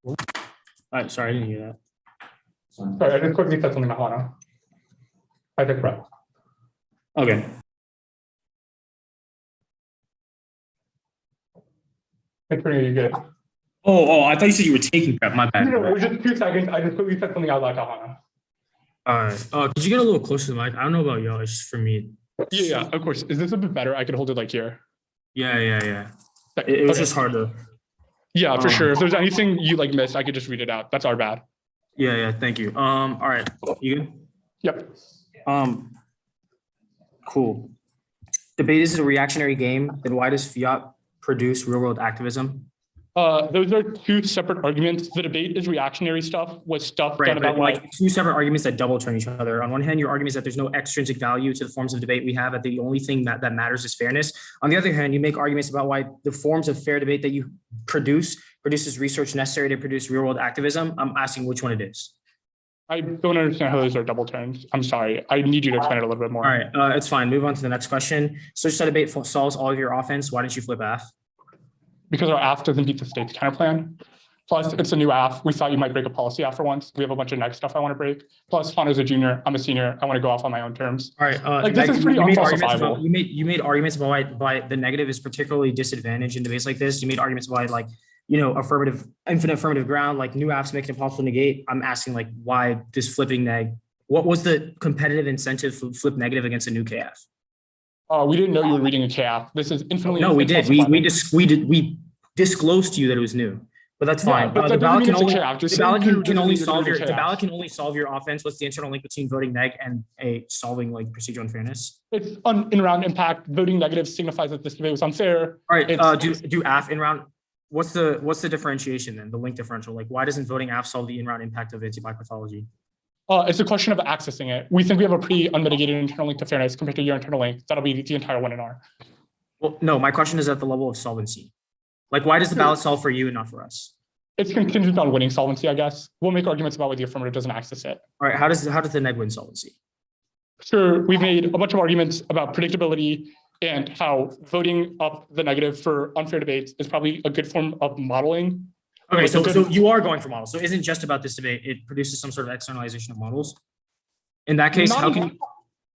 All right, sorry, I didn't hear that. Sorry, I just quickly said something to Hana. I think right. Okay. It's pretty good. Oh, I thought you said you were taking prep. My bad. No, it was just 2 seconds. I just quickly said something out loud to Hana. All right. Could you get a little closer to the mic? I don't know about y'all. It's just for me. Yeah, of course. Is this a bit better? I could hold it like here. Yeah. It was just hard to. Yeah, for sure. If there's anything you like missed, I could just read it out. That's our bad. Yeah. Thank you. All right. You good? Yep. Cool. Debate is a reactionary game. Then why does fiat produce real world activism? Those are 2 separate arguments. The debate is reactionary stuff was stuff done about like 2 separate arguments that double turn each other. On one hand, your argument is that there's no extrinsic value to the forms of debate we have, that the only thing that matters is fairness. On the other hand, you make arguments about why the forms of fair debate that you produces research necessary to produce real world activism. I'm asking which one it is. I don't understand how those are double turns. I'm sorry. I need you to explain it a little bit more. All right, it's fine. Move on to the next question. Search set debate solves all of your offense. Why didn't you flip AF? Because our AF doesn't beat the state's counter plan. Plus, it's a new AF. We thought you might break a policy AF for once. We have a bunch of next stuff I want to break. Plus, Hana's a junior. I'm a senior. I want to go off on my own terms. All right. Like this is pretty unfalsifiable. You made arguments about why the negative is particularly disadvantaged in debates like this. You made arguments about like, infinite affirmative ground, like new AFs make it impossible to negate. I'm asking like why this flipping neg. What was the competitive incentive to flip negative against a new KF? We didn't know you were reading a KF. This is infinitely. No, we did. We disclosed to you that it was new, but that's fine. Yeah, but the ballot can only solve your offense. What's the internal link between voting neg and solving like procedural unfairness? It's in-round impact. Voting negative signifies that this debate was unfair. All right. Do AF in-round. What's the differentiation then? The link differential. Like, why doesn't voting AF solve the in-round impact of anti-black pathology? It's a question of accessing it. We think we have a pretty unmitigated internal link to fairness compared to your internal link. That'll be the entire 1 in R. Well, no, my question is at the level of solvency. Like, why does the ballot solve for you and not for us? It's contingent on winning solvency, I guess. We'll make arguments about whether the affirmative doesn't access it. All right, how does the neg win solvency? Sure, we've made a bunch of arguments about predictability and how voting up the negative for unfair debates is probably a good form of modeling. Okay, so you are going for models. So it isn't just about this debate. It produces some sort of externalization of models. In that case,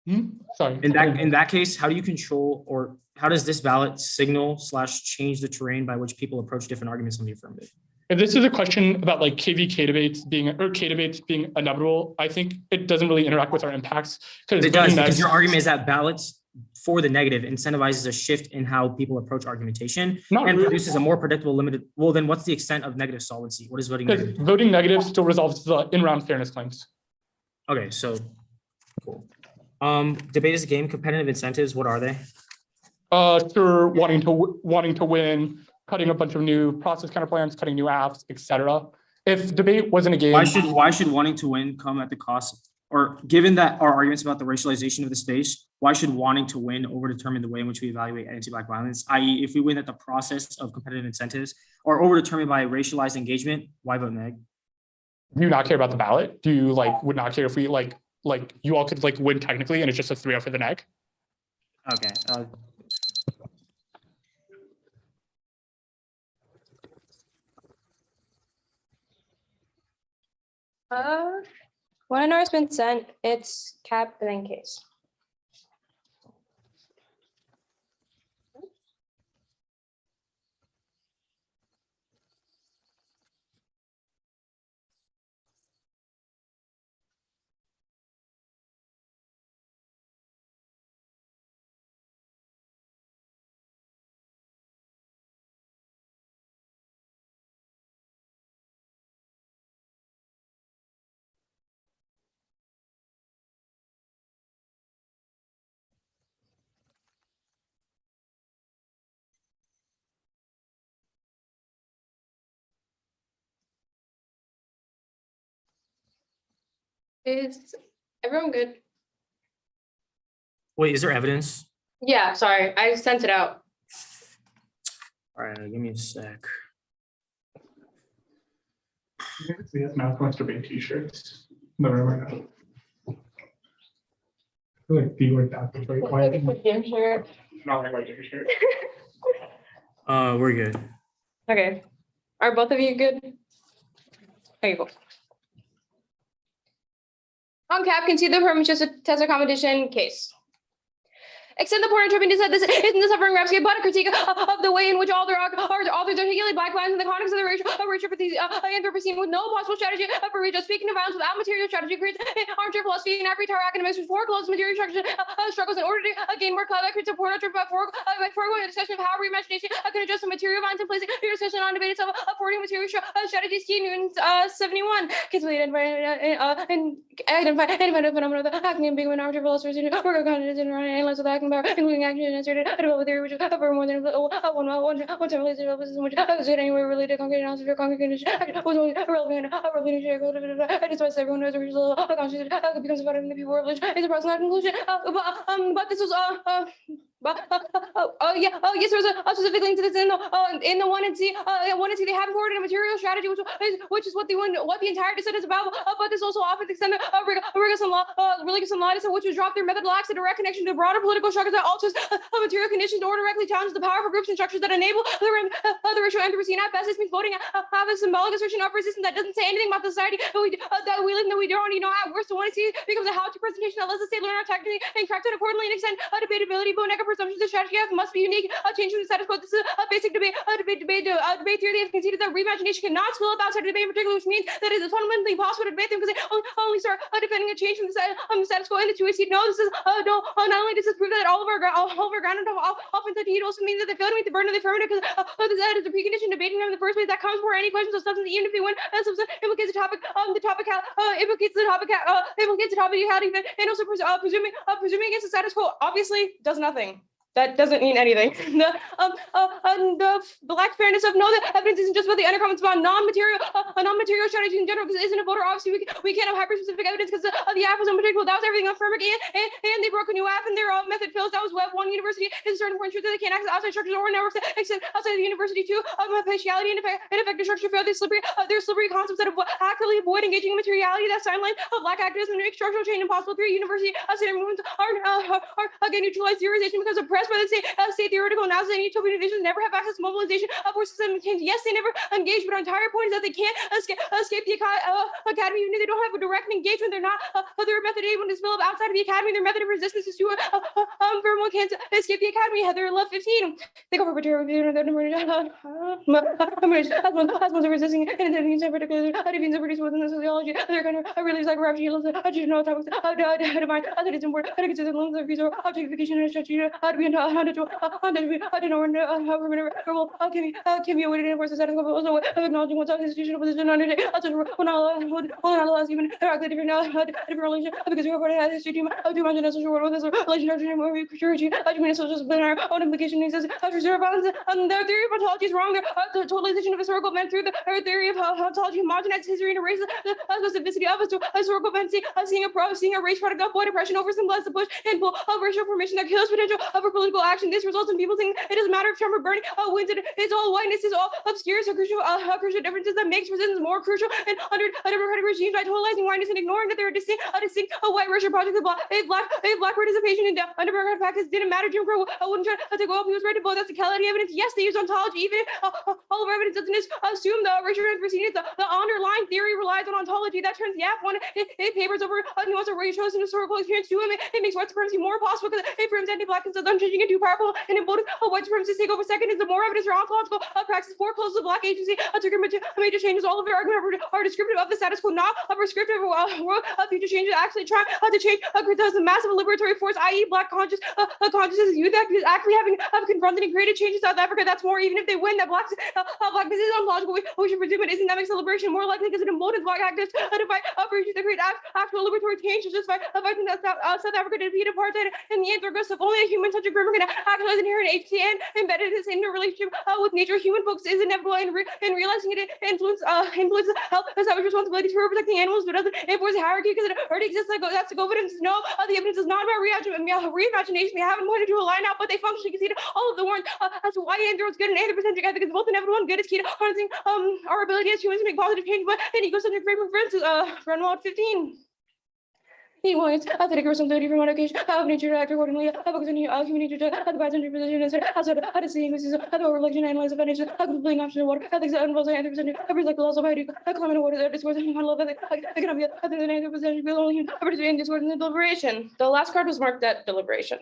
in that case, how do you control, or how does this ballot signal / change the terrain by which people approach different arguments on the affirmative? If this is a question about like KVK debates being inevitable, I think it doesn't really interact with our impacts. It does, because your argument is that ballots for the negative incentivizes a shift in how people approach argumentation produces a more predictable limited. Well, then what's the extent of negative solvency? What is voting negative? Voting negative still resolves the in-round fairness claims. Okay, so cool. Debate is a game. Competitive incentives, what are they? Sure, wanting to win, cutting a bunch of new process counter plans, cutting new apps, etc. If debate wasn't a game, why should wanting to win come at the cost? Or given that our arguments about the racialization of the space, why should wanting to win overdetermine the way in which we evaluate anti-black violence? I.e., if we win at the process of competitive incentives, or overdetermined by racialized engagement, why vote neg? Do you not care about the ballot? Do you would not care if we like you all could win technically and it's just a 3-0 for the neg? Okay. When an R has been sent, it's cap and then case. Is everyone good? Wait, is there evidence? Yeah, sorry, I sent it out. All right, give me a sec. We have math masturbate t-shirts. No, I feel like the word that was right. Why Damn sure. not wearing my t-shirt? We're good. Okay. Are both of you good? Okay, cool. On cap, concede the permission to test a competition case. Extend the point of tripping to said this isn't the suffering rhapsody, but a critique of the way in which authors articulate black lines in the context of the racial Anthropocene with no possible strategy for racial speaking of violence without material strategy creates armchair philosophy and every tower academics with foreclosed material struggles in order to gain more clout that creates a portrait by foregoing a discussion of how reimagination can address the material violence and placing your discussion on debate itself affording material strategies key Newton's 71 kids identify phenomena that acting and being an armchair philosophy work of consciousness and analyze with acting power, including action and asserted a developed theory which is for more than one time related to system which is anywhere related to concrete analysis or concrete condition was only relevant and despite everyone knows the original consciousness becomes about in the people privilege is a personal conclusion but this was yes, there was a specific link to this in the 1 and C. 1 and C, they haven't forwarded a material strategy, which is what the entire dissent is about. But this also offers extended rigorous and law, which was dropped their method lacks a direct connection to broader political structures that alters material conditions or directly challenges the powerful groups and structures that enable the racial Anthropocene. At best, this means voting have a symbolic assertion of resistance that doesn't say anything about the society that we live in, that we don't already know. At worst, the 1 and C becomes a how-to presentation that lets the state learn our technically and correct it accordingly and extend debatability, but presumptions of strategy must be unique. Change from the status quo. This is a basic debate theory. They have conceded that reimagination cannot spill up outside of debate in particular, which means that it is fundamentally impossible to debate them because they only start defending a change from the status quo. And the 2 AC, no, this is not only does this prove that all of our ground often it also means that they fail to meet the burden of the affirmative because that is a precondition debating them in the first place. That comes before any questions of substance, even if they win. Substance implicates the topic. The topic implicates the topic. Implicates the topic. And also presuming against the status quo obviously does nothing. That doesn't mean anything. The black fairness of no, that evidence isn't just about the undercommons, about non-material strategy in general, because it isn't a voter. Obviously, we can't have hyper-specific evidence because the app was unpredictable. That was everything affirmative, and they broke a new app, and their method fails. That was Web 1 University. Is a certain point truth that they can't access outside structures or networks except outside of the university too. Partiality and effective structure fail. There's slippery concepts that actively avoid engaging in materiality. That sideline of black activism and make structural change impossible. 3 university movements are again neutralized theorization because of press by the state theoretical analysis and utopian divisions never have access to mobilization for systemic change. Yes, they never engage, but our entire point is that they can't escape the academy, even if they don't have a direct engagement. They're not their method able to develop outside of the academy. Their method of resistance is to everyone can't escape the academy. Heather left 15. They go for material as much of resisting and in particular divisions of produce within the sociology. They're kind of really like rapture. I do know topics. How to define that it's important to consider the lungs of visa objectification and strategy. How to be how to know can be awaited and forces that also acknowledging one's institutional position under it. Will not allow us even directly different relation because we are part of that history team. How to imagine a social world with this relation to more security. How to mean a social discipline our own implication exists. How to reserve balance and their theory of ontology is wrong. The totalization of historical events through her theory of ontology homogenizes history and erases the specificity of historical events. Seeing a race product of void oppression over symbolizes the push and pull of racial formation that kills potential for political action. This results in people thinking it doesn't matter if Trump or Bernie wins it. It's all whiteness, is all obscure, so crucial differences that makes resistance more crucial and under a democratic regime by totalizing whiteness and ignoring that there are distinct white racial projects of black participation in undemocratic practice didn't matter. Jim Crow wouldn't try to take all people's right to vote. That's the Cality evidence. Yes, they use ontology. Even all of our evidence doesn't assume the racial proceedings. The underlying theory relies on ontology. That turns the one it papers over nuance of racial and historical experience to him. It makes white supremacy more possible because it frames anti-black and says unchanging and too powerful and emboldened white supremacists take over. Second is the more evidence for ontological practice forecloses the black agency to major changes. All of their argument are descriptive of the status quo, not a prescriptive world of future changes. Actually trying to change because the massive liberatory force, i.e. black consciousness youth act is actually having confronted and created change in South Africa. That's more, even if they win, that blackness is ontological. We should presume it isn't. That makes celebration more likely because it emboldens black activists to fight for issues that create actual liberatory change. Just by fighting South Africa to defeat apartheid and the Anthropocene. If only a human such a framework and actualize inherent agency and embedded this interrelationship with nature. Human focus is inevitable, and realizing it influences health savage responsibilities for protecting animals, but doesn't enforce hierarchy because it already exists. That's the evidence. No, the evidence is not about reimagination. They haven't pointed to a line out, but they functionally conceded all of the warrants as to why androids good and anthropocentric ethics is both inevitable and good is key to harnessing our ability as humans to make positive change. But an ecocentric framework, for instance, Renwald 15. He wants athletic responsibility for modification of nature to act accordingly. Focus on human nature to the passenger position instead how to see increases of overlection and analyze the foundation of completing option of water. Ethics that involves anthropocentric efforts like the laws of hydro, climate and water, discourse and model of ethics, economic ethics and anthropocentric will only participate in discourse and deliberation. The last card was marked at deliberation.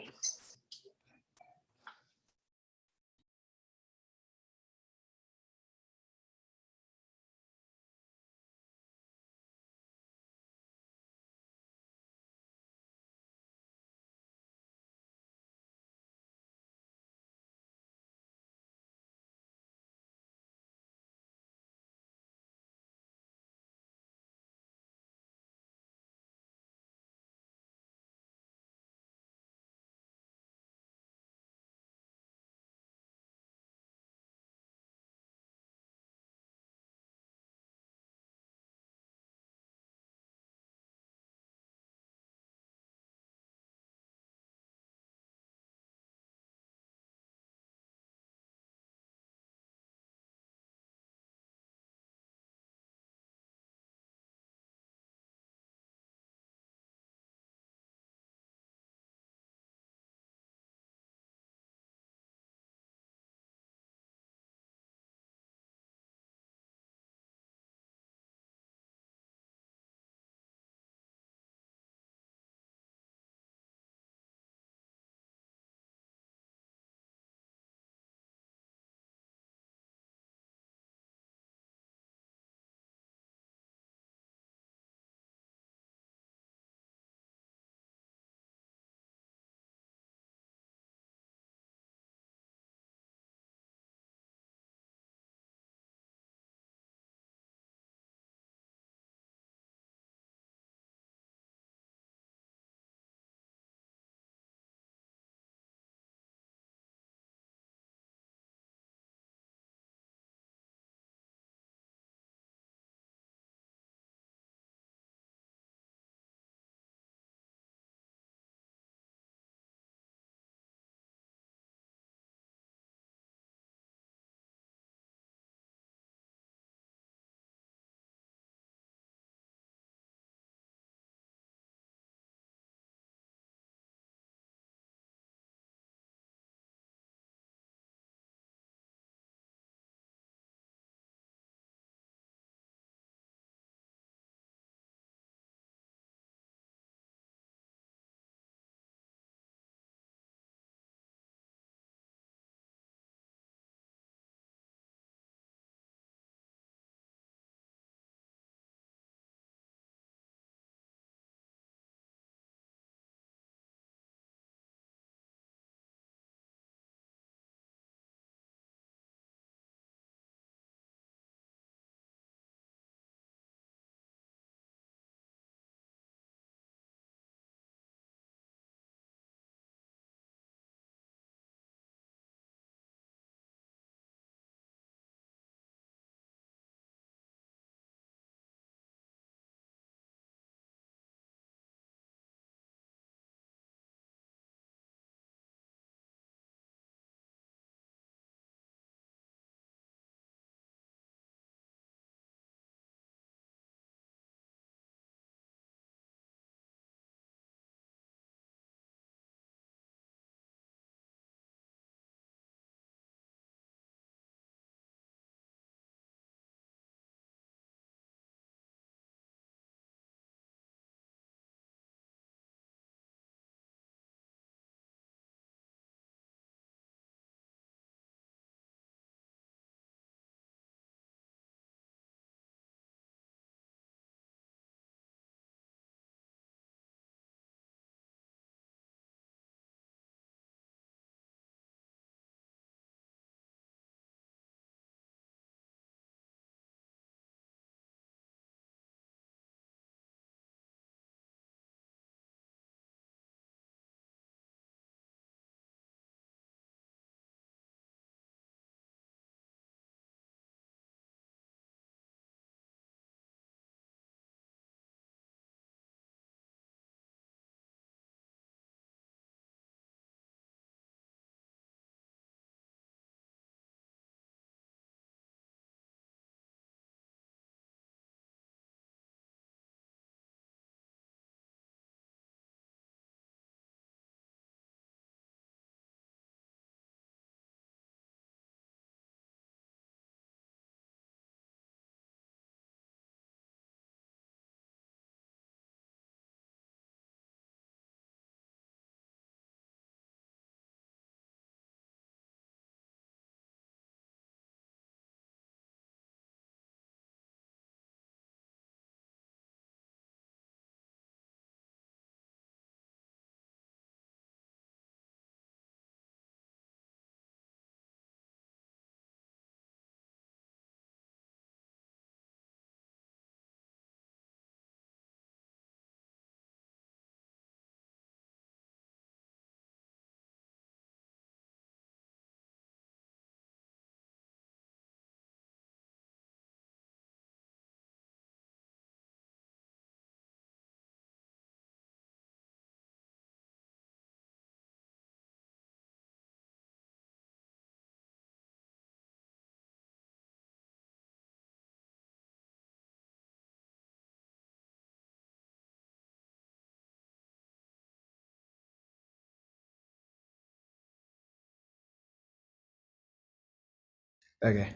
Okay.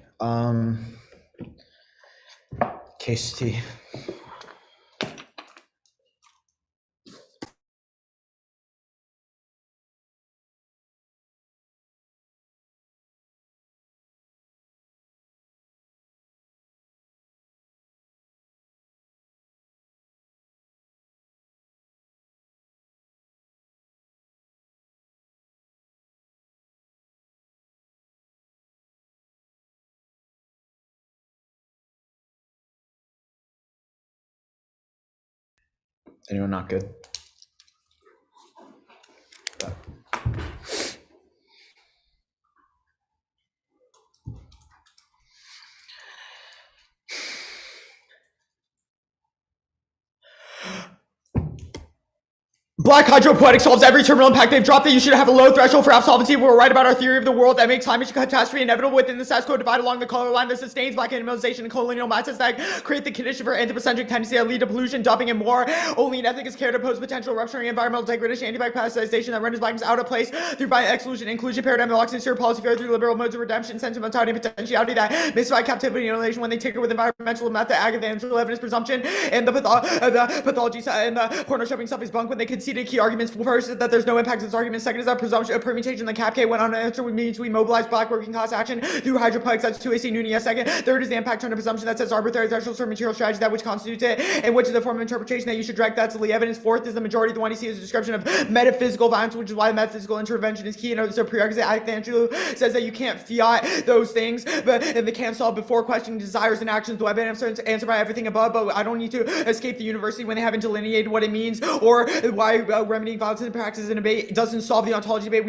Case T. Anyone not good? Black hydropoetic solves every terminal impact they've dropped that you should have a low threshold for absolvency if we're right about our theory of the world that makes climate catastrophe inevitable within the status quo divide along the color line that sustains black animalization and colonial mindsets that create the condition for anthropocentric tendency that lead to pollution, dumping, and more. Only an ethic is care to pose potential rupturing environmental degradation, anti-black plasticization that renders blackness out of place through violent exclusion, inclusion paradigm that locks in policy fair through liberal modes of redemption, sentimentality, and potentiality that mystify captivity and alienation when they tinker with environmental method, agricultural evidence presumption, and the pathology and the corner shopping stuff is bunk when they conceded key arguments. First is that there's no impact to this argument. Second is that presumption of permutation. The cap K went on to answer with means we mobilize black working class action through hydroponics. That's 2AC Noonan. Yes, second. Third is the impact turn of presumption that says arbitrary thresholds for material strategy that which constitutes it and which is the form of interpretation that you should direct. That's the evidence. Fourth is the majority of the one you see is a description of metaphysical violence, which is why metaphysical intervention is key. And so prerequisite act Angelo says that you can't fiat those things, but and they can't solve before questioning desires and actions. The evidence answered by everything above, but I don't need to escape the university when they haven't delineated what it means or why remedying violence in practice and debate doesn't solve the ontology debate.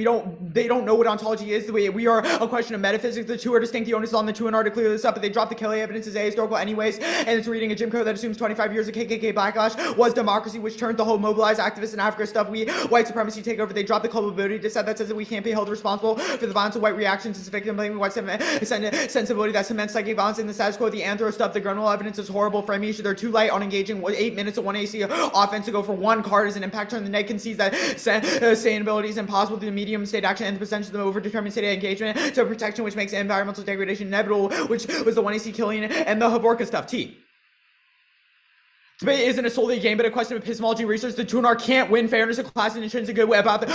They don't know what ontology is. The way we are a question of metaphysics. The two are distinct. The onus is on the two and are to clear this up, but they dropped the Kelly evidence as ahistorical anyways, and it's reading a Jim Crow that assumes 25 years of KKK backlash was democracy, which turned the whole mobilized activists in Africa stuff. We white supremacy take over. They dropped the culpability dissent that says that we can't be held responsible for the violence of white reactions. It's victim blaming white sensibility that cements psychic violence in the status quo. The anthro stuff, the grundle evidence is horrible. Framing issue. They're too light on engaging 8 minutes of 1 AC offense to go for one card as an impact turn. The net concedes that sustainability is impossible through the medium state action and the potential of overdetermined state engagement to protection, which makes environmental degradation inevitable, which was the 1 AC killing and the Havorka stuff. T. Debate isn't a solely game, but a question of epistemology research. The Tunar can't win fairness of class and intrinsic good about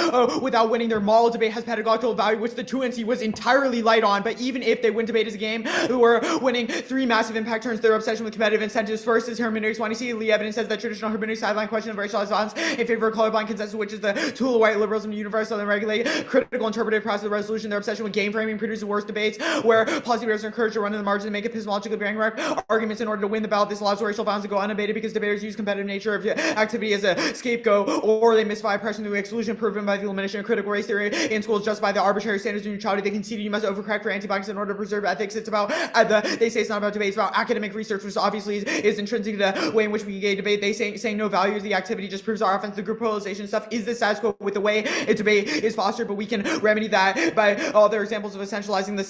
without winning their moral debate has pedagogical value, which the 2NC was entirely light on. But even if they win debate as a game, who are winning 3 massive impact turns, their obsession with competitive incentives. First is hermeneutics. When you see Lee evidence says that traditional hermeneutics sideline question of racialized violence in favor of colorblind consensus, which is the tool of white liberalism to universal and regulate critical interpretive process of resolution. Their obsession with game framing produces worse debates where policy bearers are encouraged to run in the margins and make epistemologically bearing arguments in order to win the ballot. This allows racial violence to go unabated because debaters use competitive nature of activity as a scapegoat, or they mystify oppression through exclusion proven by the elimination of critical race theory in schools just by the arbitrary standards of neutrality. They concede you must overcorrect for anti-blacks in order to preserve ethics. It's about they say it's not about debate, it's about academic research, which obviously is intrinsic to the way in which we engage debate. They say no value to the activity just proves our offense. The group polarization stuff is the status quo with the way debate is fostered, but we can remedy that by all their examples of essentializing the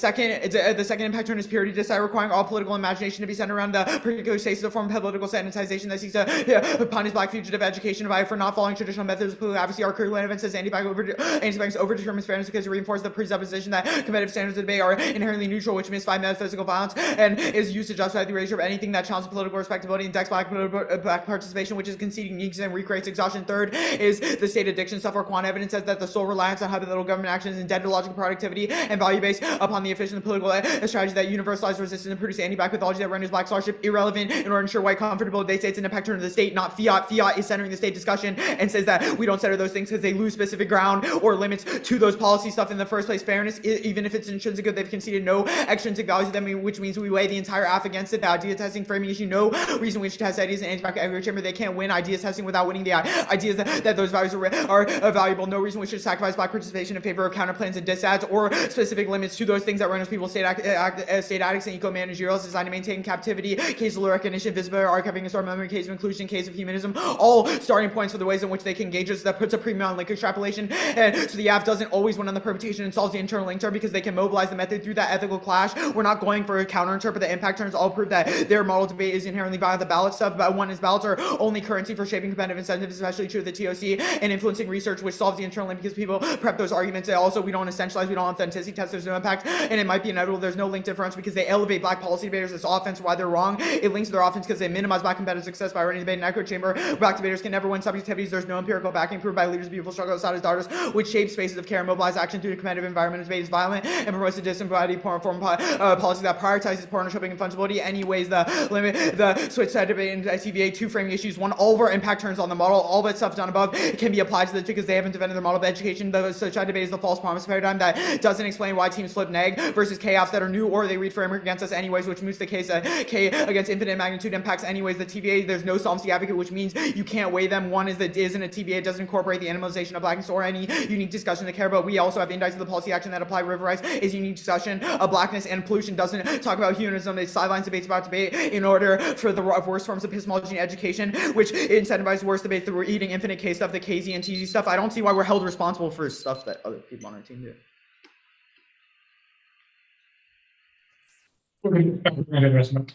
second impact turn is purity decide, requiring all political imagination to be centered around the particular states of form of political sanitization that seeks to punish black fugitive education for not following traditional methods of political advocacy. Our curriculum event says anti-black overdetermines fairness because it reinforces the presupposition that competitive standards of debate are inherently neutral, which mystify metaphysical violence and is used to justify the erasure of anything that challenges political respectability and decks black participation, which is conceding needs and recreates exhaustion. Third is the state addiction stuff, where quant evidence says that the sole reliance on hypothetical government action is indebted to logical productivity and value based upon the efficient political strategy that universalizes resistance and produces anti-black pathology that renders black scholarship irrelevant in order to ensure white comfortability. They say it's an impact turn of the state, not fiat. Fiat is centering the state discussion and says that we don't center those things because they lose specific ground or limits to those policy stuff in the first place. Fairness, even if it's intrinsic good, they've conceded no extrinsic values of them, which means we weigh the entire app against it. The idea testing framing issue, no reason we should test ideas in anti-black echo chamber. They can't win ideas testing without winning the ideas that those values are valuable. No reason we should sacrifice black participation in favor of counterplans and disads or specific limits to those things that renders people state addicts and eco-managerials designed to maintain captivity, case of recognition, visibility, archiving, and store memory in case of inclusion, in case of humanism, all starting points for the ways in which they can engage us. That puts a premium on link extrapolation, and so the AF doesn't always win on the permutation and solves the internal link term because they can mobilize the method through that ethical clash. We're not going for a counter-interpret the impact terms. All prove that their model debate is inherently via the ballot stuff, but one is ballots are only currency for shaping competitive incentives, especially true of the TOC, and influencing research, which solves the internal link because people prep those arguments. And also, we don't essentialize, we don't authenticity test, there's no impact, and it might be inevitable. There's no link difference because they elevate black policy debaters as offense, why they're wrong. It links to their offense because they minimize black competitive success by running debate in echo chamber. Black debaters can never win subjectivities. There's no empirical backing proved by leaders of beautiful struggle outside as daughters, which shape spaces of care and mobilize action through the competitive environment. Debate is violent and promotes a disembodied foreign policy that prioritizes partnership and fungibility. Anyways, the limit, the switch side debate and TVA, two framing issues. One, all of our impact turns on the model. All that stuff done above can be applied to this because they haven't defended their model of education. The switch side debate is the false promise paradigm that doesn't explain why teams flip neg versus chaos that are new or they read framework against us anyways, which moves the case K against infinite magnitude impacts anyways. The TVA, there's no solvency advocate, which means you can't weigh them. One is that isn't a TVA, doesn't incorporate the animalization of blackness or any unique discussion to care about. We also have index of the policy action that apply river rights is unique discussion of blackness and pollution, doesn't talk about humanism. It sidelines debates about debate in order for the worst forms of epistemology and education, which incentivizes worse debates through eating infinite K stuff, the KZ and TZ stuff. I don't see why we're held responsible for stuff that other people on our team do. Okay,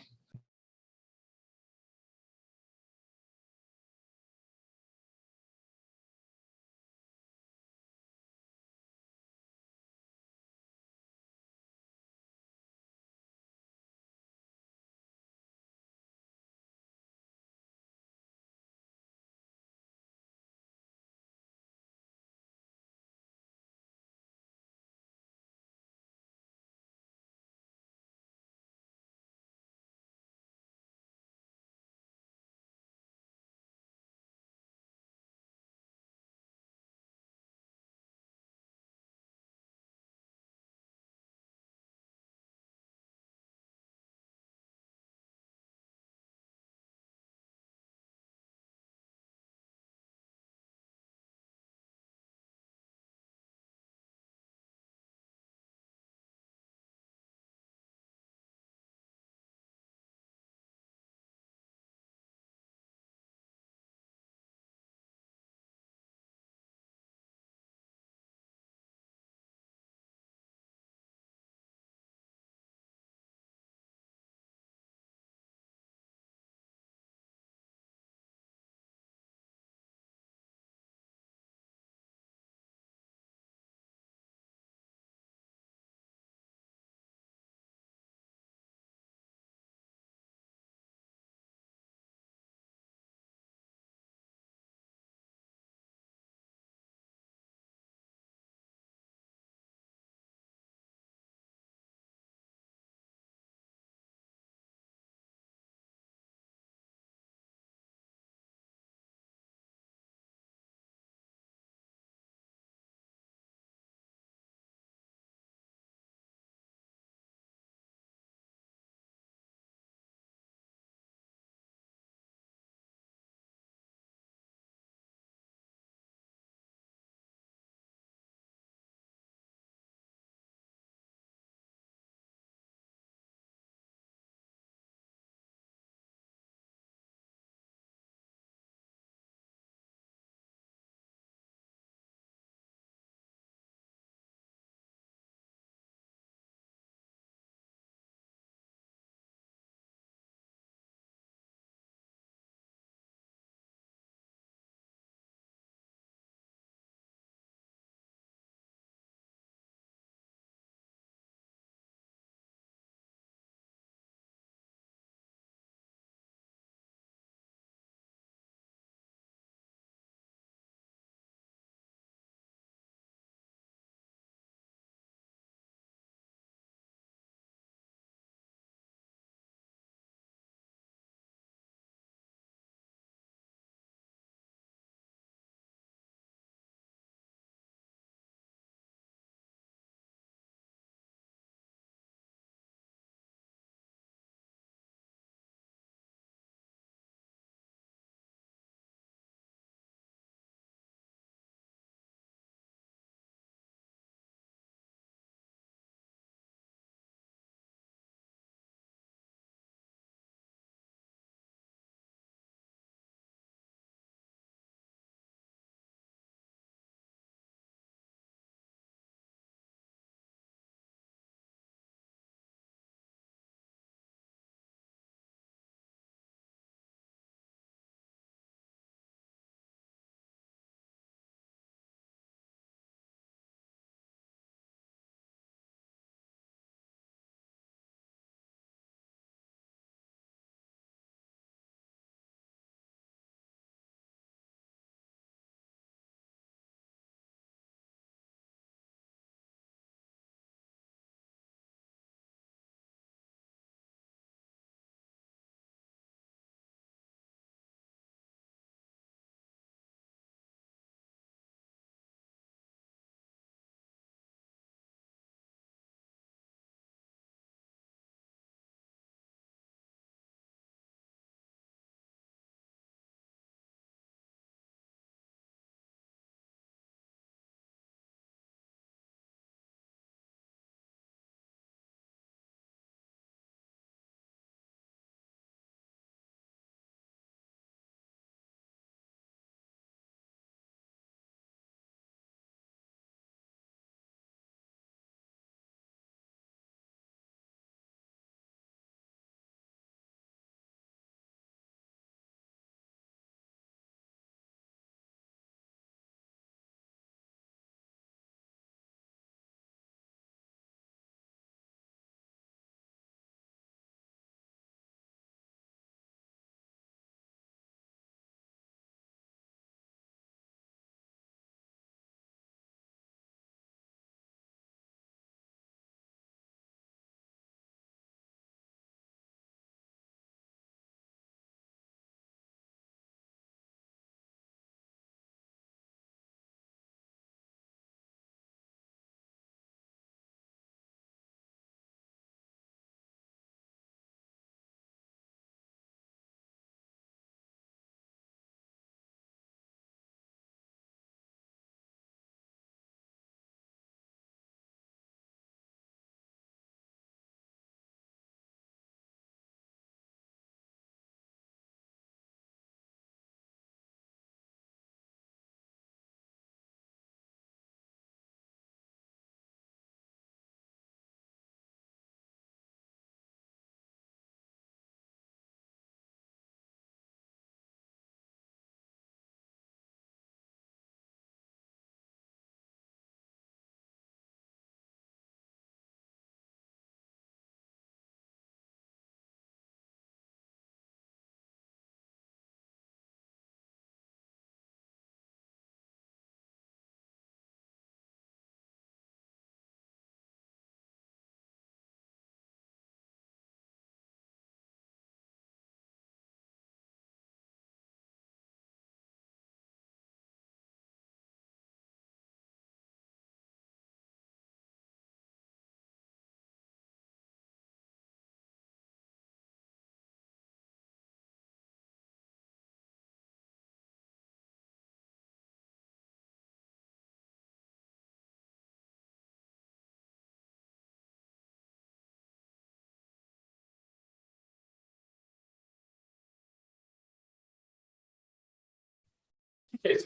Case.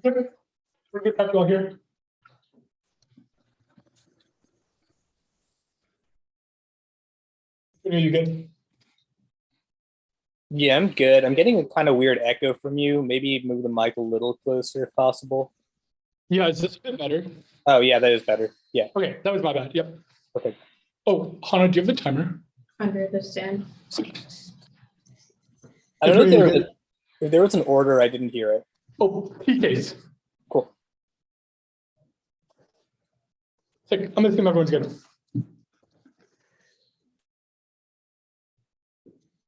Okay. We're good. Have you all here? Are you good? Yeah, I'm good. I'm getting a kind of weird echo from you. Maybe move the mic a little closer if possible. Yeah, is this a bit better? Oh, yeah, that is better. Yeah. Okay, that was my bad. Yep. Okay. Oh, Hannah, do you have the timer? Under the stand. I don't know if there was an order, I didn't hear it. Oh, PKs. Cool. I'm gonna assume everyone's good.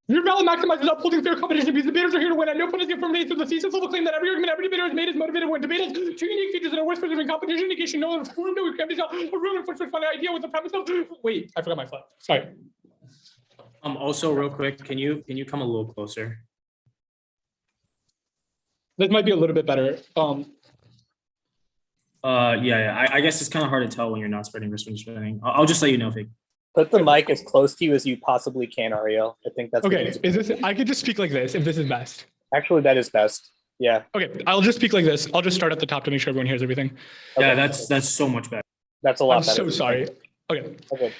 Your ballot maximizes upholding fair competition because debaters are here to win. At no point is the affirmative through the thesis level claim that every argument every debater has made is motivated when debate has two unique features that are worth preserving competition indication. No room to accept a room in which to find an idea with the premise of. Wait, I forgot my flag. Sorry. Also, real quick, can you come a little closer? This might be a little bit better. Yeah. I guess it's kind of hard to tell when you're not spreading versus when you're spreading. I'll just let you know if it. Put the mic as close to you as you possibly can, Ariel. I think that's Okay. Is this? I could just speak like this if this is best. Actually, that is best. Yeah. Okay, I'll just speak like this. I'll just start at the top to make sure everyone hears everything. Yeah, Okay. that's so much better. That's a lot I'm better. so sorry. Okay. Okay.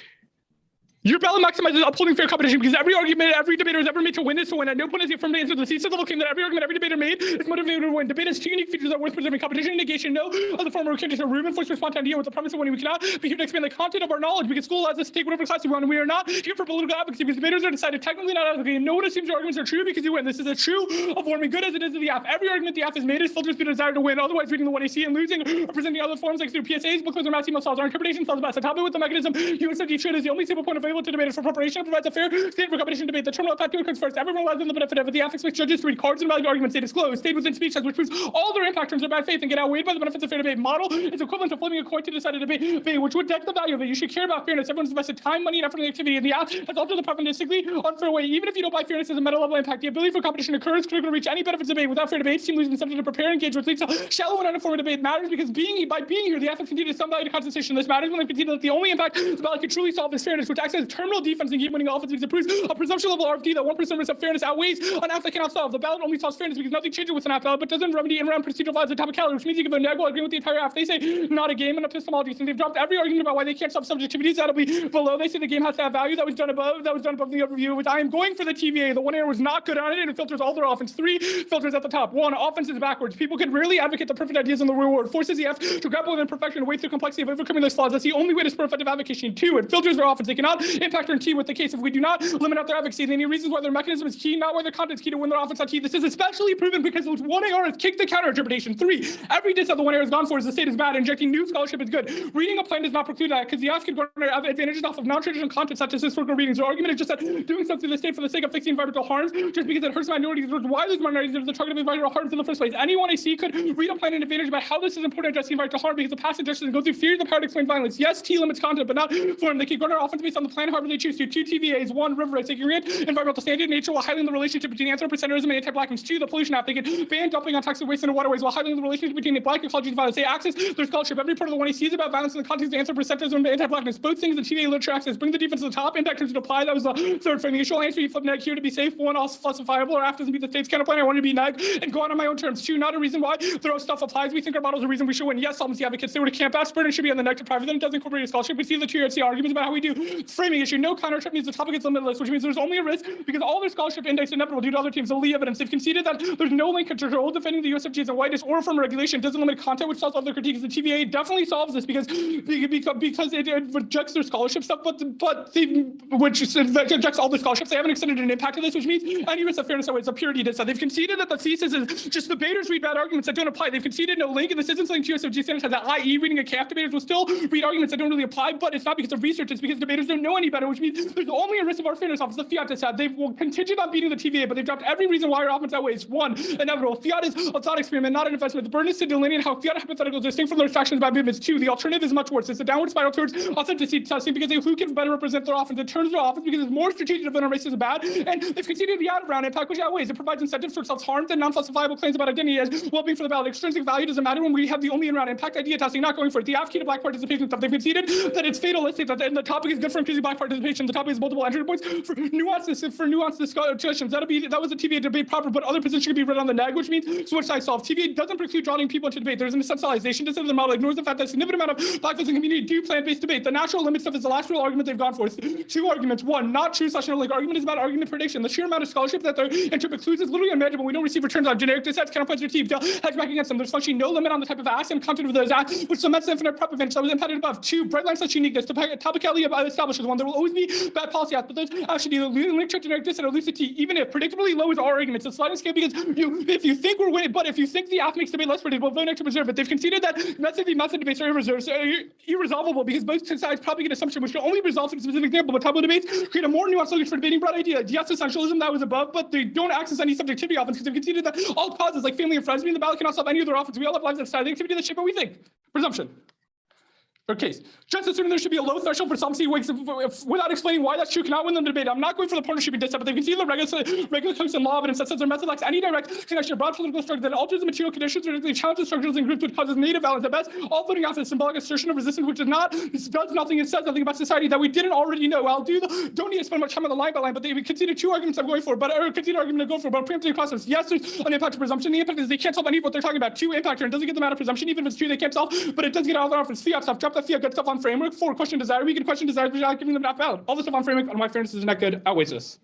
Your ballot maximizes upholding fair competition because every argument every debater has ever made to win is to win. At no point is the affirmative answer to the thesis level claim that every argument every debater made is motivated to win. Debate has two unique features that are worth preserving: competition, negation, no. Of the former condition of room and force response idea with the premise of winning. We cannot be here to expand the content of our knowledge because school allows us to take whatever class we want, and we are not here for political advocacy because debaters are decided technically not advocating. No one assumes your arguments are true because you win. This is as true of forming good as it is of the app. Every argument the app is made is filtered through the desire to win. Otherwise, reading the 1AC and losing or presenting other forms like through PSAs, book quiz, or mass email solves. Our interpretation solves best. The topic with the mechanism USFD should is the only stable point available to debaters for preparation. Provides a fair state for competition debate. The terminal impact occurs first. Everyone relies on the benefit of it. The affix makes judges to read cards and value arguments they disclose. State within speech which proves all their impact terms are bad faith and get outweighed by the benefits of fair debate. Model is equivalent to flipping a coin to decide a debate, which would detect the value of it. You should care about fairness. Everyone's invested time, money, and effort in the activity, and the app has altered the propagandistically unfair way. Even if you don't buy fairness as a meta level impact, the ability for competition occurs critical to reach any benefits of debate. Without fair debate, team losing something to prepare, engage, which leads to shallow and uninformed debate matters because by being here, the affix conceded some value to compensation. This matters when they concede that the only impact the ballot can truly solve is fairness, which acts as terminal defense and keep winning offense because it proves a presumption level RFD that 1% of fairness outweighs an app that cannot solve. The ballot only solves fairness because nothing changes with an app ballot, but doesn't remedy in-round procedural flaws of topicality, which means you give a neg while agreeing with the entire app. They say not a game and epistemology, and they've dropped every argument about why they can't solve subjectivities. That'll be below. They say the game has to have value. That was done above the overview, which I am going for the TVA. The one error was not good on it, and it filters all their offense. 3 filters at the top. 1, offense is backwards. People can rarely advocate the perfect ideas in the real world. Forces the F to grapple with imperfection and wade through complexity of overcoming those flaws. That's the only way to spur effective advocacy. 2, it filters their offense. They cannot impact or key with the case if we do not limit out their advocacy. They need reasons why their mechanism is key, not why their content is key to win their offense on key. This is especially proven because 1 AR has kicked the counter interpretation. 3, every diss that the 1 AR has gone for is the state is bad. Injecting new scholarship is good. Reading a plan does not preclude that because the ask can garner advantages off of non-traditional content such as historical readings. Their argument is just that doing something to the state for the sake of fixing environmental harms just because it hurts minorities. Why those minorities are the target of environmental harms in the first place? Anyone I see could read a plan and advantage about how this is important to address environmental harm because the past suggestions go through theory of the power to explain violence. Yes, T limits content, but not form. They can garner offense based on the plan however they choose to. 2 TVAs, 1 river rights. They can read environmental standard nature while highlighting the relationship between anthropocentrism and anti-blackness. 2, the pollution app. They can ban dumping on toxic waste into waterways while highlighting the relationship between black ecology and violence. They access their scholarship. Every part of the 1AC is about violence in the context of anthropocentrism and anti-blackness. Both things the TVA literature access. Bring the defense to the top. Impact terms to apply. That was the 3rd frame. The initial answer you flip neg here to be safe. 1, also falsifiable or after doesn't beat the state's counterplan. I want to be neg and go on my own terms. 2, not a reason why thorough stuff applies. We think our model is a reason we should win. Yes, solvency advocates. They were to camp out. Burden should be on the neg to private them. It doesn't incorporate a scholarship. We see the 2 URC arguments about how we do framing issue. No counter means the topic is limitless, which means there's only a risk because all their scholarship index inevitable due to other teams. The Lee evidence. They've conceded that there's no link to role defending the USFG as a whiteness or from regulation. Doesn't limit content, which solves all their critiques. The TVA definitely solves this because it rejects their scholarship stuff, which rejects all the scholarships. They haven't extended an impact to this, which means any risk of fairness is a purity dissent. They've conceded that the thesis is just debaters read bad arguments that don't apply. They've conceded no link, and this isn't something USFG standards has that i.e. reading a CAF debaters will still read arguments that don't really apply, but it's not because of research, it's because debaters don't know any better, which means there's only a risk of our fairness office, the fiat test. They've contingent on beating the TVA, but they've dropped every reason why our offense outweighs. 1, inevitable. Fiat is a thought experiment, not an investment. The burden is to delineate how fiat hypotheticals are distinct from their abstractions about movements. 2, the alternative is much worse. It's a downward spiral towards authenticity testing because who can better represent their offense? It turns their offense because it's more strategic than a race is bad, and they've conceded the out-of-round impact, which outweighs. It provides incentives for self-harm and non-falsifiable claims about identity as well-being for the ballot. Extrinsic value doesn't matter when we have the only in-round impact idea testing, not going for it. The AF key to black participation stuff. They've conceded that it's fatalistic, that the topic is good for inclusive by participation. The topic is multiple entry points for nuanced discussions. That was a TVA debate proper, but other positions can be read on the neg, which means switch side solve. TVA doesn't preclude drawing people into debate. There's an essentialization to the model, ignores the fact that a significant amount of black folks in the community do plan-based debate. The natural limit stuff is the last real argument they've gone for. It's two arguments. One, not true / no link argument is about argument prediction. The sheer amount of scholarship that their intern includes is literally unmanageable. We don't receive returns on generic dissets, counterpoints, or team hedge back against them. There's functionally no limit on the type of ask and content of those asks, which cements the infinite prep advantage that was impacted above. Two, bright line such uniqueness. The topicality establishes one. There will always be bad policy asks, but those actually either link check generic dissent or lucid T, even if predictably low is our argument. It's a sliding scale because if you think we're winning, but if you think the app makes debate less predictable, vote next to preserve it. They've conceded that method debates are irresolvable because both sides probably get assumption, which can only resolve in a specific example. But tableau debates create a more nuanced language for debating broad ideas. Yes, essentialism that was above, but they don't access any subjectivity often because they've conceded that all causes like family and friends being the ballot cannot solve any of their offense. We all have lives outside the activity that shape what we think. Presumption. Or case. Just assuming there should be a low threshold for some weights without explaining why that's true cannot win the debate. I'm not going for the partnership in dissent, but they can see the regular comes in law evidence that says their method lacks any direct connection to broad political structure that alters the material conditions or challenges structures and groups which causes native violence. At best, all voting off is symbolic assertion of resistance, which does nothing and says nothing about society that we didn't already know. Don't need to spend much time on the line by line, but they conceded two arguments I'm going for, but preemptive process. Yes, there's an impact to presumption. The impact is they can't solve any of what they're talking about. Two, impact here, and doesn't get them out of presumption, even if it's true they can't solve, but it does get out of office. Fiat stuff, drop that fiat, good stuff on framework. 4, question desire. We can question desire without giving them not valid. All the stuff on framework on my fairness is not good. Outweighs this.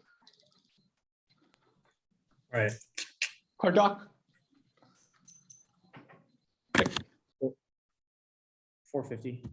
All right. Hard doc. 450.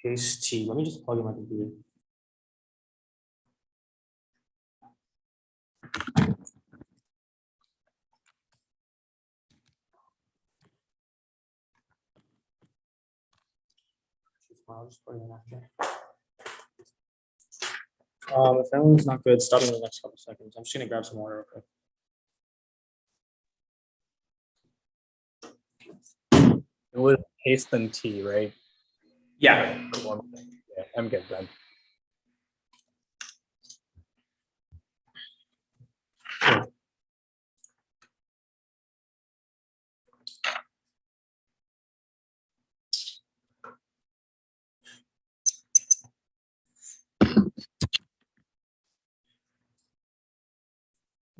Case T. Let me just plug in my computer. I'll just plug in after. If that one's not good, starting in the next couple seconds. I'm just gonna grab some water real quick. It was case then T, right? Yeah. Yeah, I'm good then.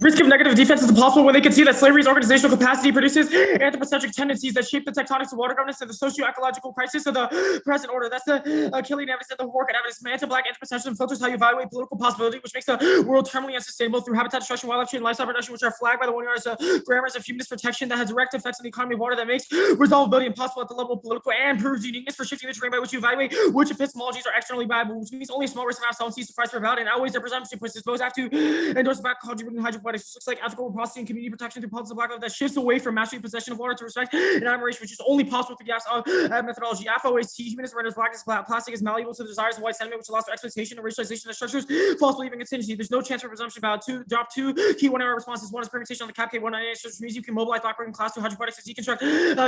Risk of negative defense is impossible when they can see that slavery's organizational capacity produces anthropocentric tendencies that shape the tectonics of water governance and the socio-ecological crisis of the present order. That's the killing evidence that the work and evidence. Anti-black anthropocentrism filters how you evaluate political possibility, which makes the world terminally unsustainable through habitat destruction, wildlife trade, and lifestyle production, which are flagged by the 1 year as grammars of humanist protection that has direct effects on the economy of water that makes resolvability impossible at the level of political and proves uniqueness for shifting the terrain by which you evaluate which epistemologies are externally viable, which means only a small risk of absolute suffice for valid and outweighs their presumption, which those have to endorse the back ecology and hydroponics. Looks like ethical processing and community protection through policies of black life that shifts away from mastery possession of water to respect and admiration, which is only possible through gaps of methodology. FOAT, humanist renders blackness, plastic is malleable to the desires of white sentiment, which allows for exploitation and racialization that structures false belief and contingency. There's no chance for presumption about drop two key 1 hour responses. One is permutation on the cap K198, which means you can mobilize black working class to hydroponics to deconstruct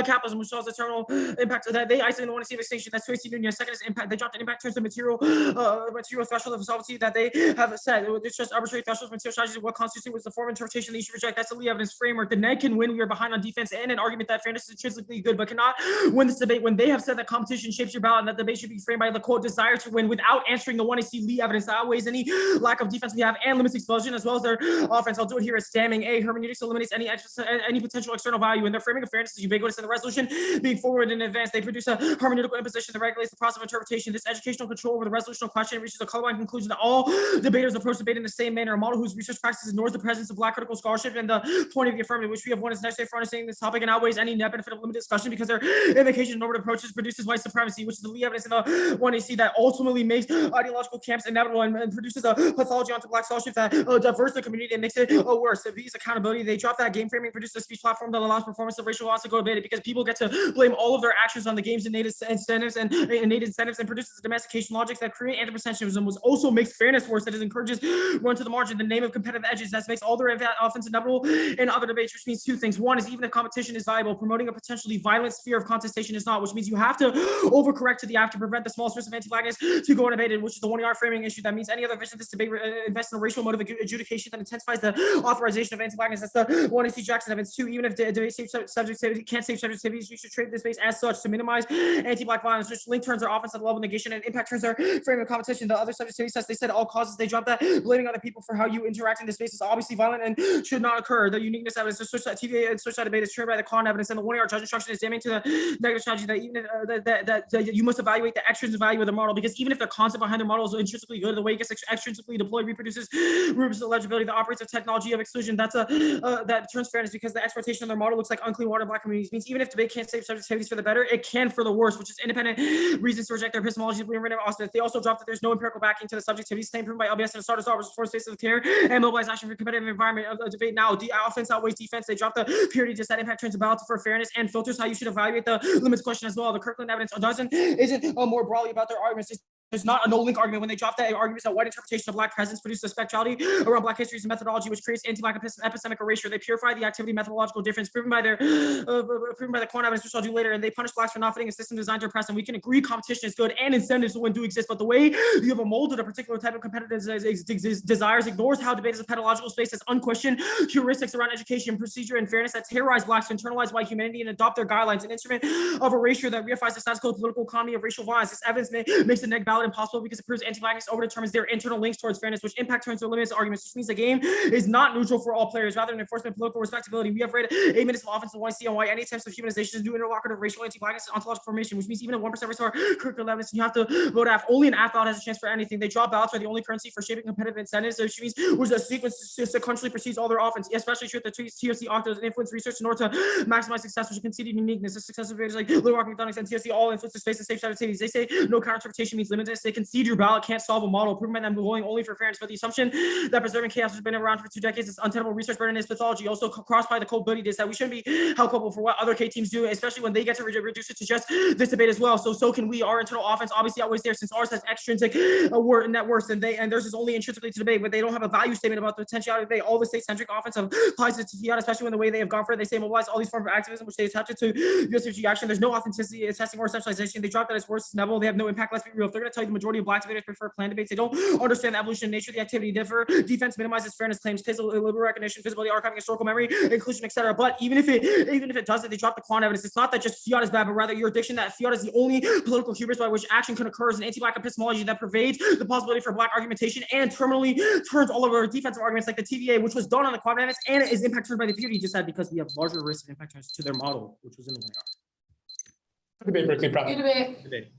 capitalism, which shows the terminal impact that they isolate the one to see of extinction. That's Tracy Nunez. Second is impact. They dropped an impact terms of material threshold of solvency that they have set. It's just arbitrary thresholds, material strategies of what constitutes was the form of interpretation they should reject. That's the Lee evidence framework. The neg can win. We are behind on defense and an argument that fairness is intrinsically good, but cannot win this debate when they have said that competition shapes your ballot and that debate should be framed by the quote desire to win without answering the 1AC Lee evidence that outweighs any lack of defense we have and limits explosion as well as their offense. I'll do it here as damning. A, hermeneutics eliminates any potential external value, and their framing of fairness is ubiquitous in the resolution being forward in advance. They produce a hermeneutical imposition that regulates the process of interpretation. This educational control over the resolutional question reaches a colorblind conclusion that all debaters approach debate in the same manner. A model whose research practices ignores the presence of black critical scholarship and the point of the affirmative, which we have one is necessary for understanding this topic and outweighs any net benefit of limited discussion because their invocation of normative approaches produces white supremacy, which is the Lee evidence in the 1AC that ultimately makes ideological camps inevitable and produces a pathology onto black scholarship that diverts the community and makes it worse. So B's accountability, they drop that game framing, produce a speech platform that allows performance of racial laws to go debated because people get to blame all of their actions on the game's innate incentives and produces a domestication logic that create anthropocentrism, which also makes fairness worse, that it encourages run to the margin in the name of competitive edges that makes all their offense inevitable in other debates, which means two things. One is even if competition is viable, promoting a potentially violent sphere of contestation is not, which means you have to overcorrect to the act to prevent the smallest risk of anti-blackness to go unabated, which is the 1 ER framing issue. That means any other vision of this debate invests in a racial mode of adjudication that intensifies the authorization of anti-blackness. That's the 1AC Jackson evidence. Two, even if debate safe subjectivity can't save subjectivity, we should treat this base as such to minimize anti-black violence, which link turns our offense at the level of negation and impact turns our frame of competition. The other subjectivity sets, they said all causes, they drop that blaming other people for how you interact in this space is obviously violent and should not occur. The uniqueness evidence, the switch that TVA and switch that debate is turned by the con evidence, and the 1 ER judge instruction is damning to the negative strategy that even that you must evaluate the extrinsic value of the model, because even if the concept behind the model is intrinsically good, the way it gets extrinsically deployed reproduces Rubens' legibility, the operates of technology of exclusion. That's that turns fairness because the exploitation of their model looks like unclean water in black communities. Means even if debate can't save subjectivities for the better, it can for the worse, which is independent reasons to reject their epistemology. They also dropped that there's no empirical backing to the subjectivity claim proven by LBS and Starters Law, which force space of care and mobilize action for competitive environment of the debate. Now, the offense outweighs defense. They drop the purity just that impact turns a balance for fairness and filters how you should evaluate the limits question as well. The Kirkland evidence isn't more broadly about their arguments. There's not a no-link argument when they drop that argument that white interpretation of black presence produces a spectrality around black histories and methodology, which creates anti-black epistemic erasure. They purify the activity methodological difference proven by the quant evidence, which I'll do later, and they punish blacks for not fitting a system designed to oppress. And we can agree competition is good and incentives to win do exist, but the way you have molded a particular type of competitive desires ignores how debate is a pedagogical space that's unquestioned heuristics around education, procedure, and fairness that terrorize blacks to internalize white humanity and adopt their guidelines, an instrument of erasure that reifies the status quo political economy of racial violence. This evidence makes the neg invalid and impossible because it proves anti-blackness overdetermines their internal links towards fairness, which impact turns or limits arguments, which means the game is not neutral for all players, rather than enforcement of political respectability. We have read 8 minutes of offense and want to see on why any attempts of humanization is new interlocutor racial anti-blackness and ontological formation, which means even a 1% restore curricular evidence, you have to vote AF. Only an AF ballot has a chance for anything. They draw ballots are the only currency for shaping competitive incentives, which means which a sequence sequentially precedes all their offense, especially true that the TOC octaves influence research in order to maximize success, which conceded uniqueness. The success of debaters like Little Rock, McDonald's, and TOC all influence the space and safe side of cities. They say no counter-interpretation means limitless. They concede your ballot can't solve a model, proven by them going only for fairness. But the assumption that preserving chaos has been around for 2 decades is untenable research burden is pathology. Also crossed by the cold bloodedness that we shouldn't be held culpable for what other K teams do, especially when they get to reduce it to just this debate as well. So can we. Our internal offense obviously outweighs theirs, since ours has extrinsic net worth, and theirs is only intrinsically to debate, but they don't have a value statement about the potentiality of debate. All the state-centric offense applies to fiat, especially when the way they have gone for it. They say mobilize all these forms of activism, which they attempted to USFG action. There's no authenticity, testing, or centralization. They drop that as worse level. They have no impact. Let's be real. If they're going to tell you the majority of black debaters prefer plan debates, they don't understand the evolution and nature of the activity. Differ. Defense minimizes fairness claims, liberal recognition, visibility, archiving, historical memory, inclusion, etc. But even if it does it, they drop the quant evidence. It's not that just fiat is bad, but rather your addiction that fiat is the only political hubris by which action can occur, is an anti-black epistemology that pervades the possibility for black argumentation and terminally turns all of our defensive arguments like the TVA, which was done on the quant evidence, and is impact turned by the purity just said because we have larger risks of impact turns to their model, which was in the way. Debate, Berkeley, proud. Good debate. Debate.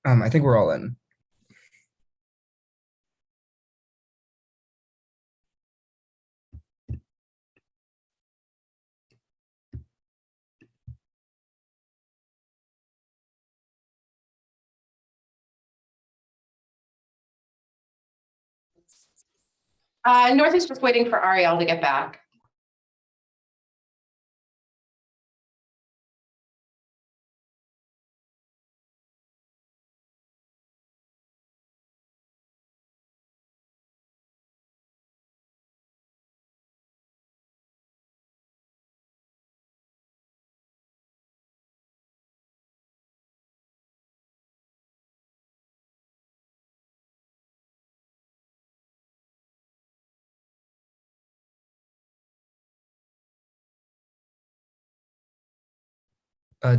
I think we're all in. North is just waiting for Ariel to get back.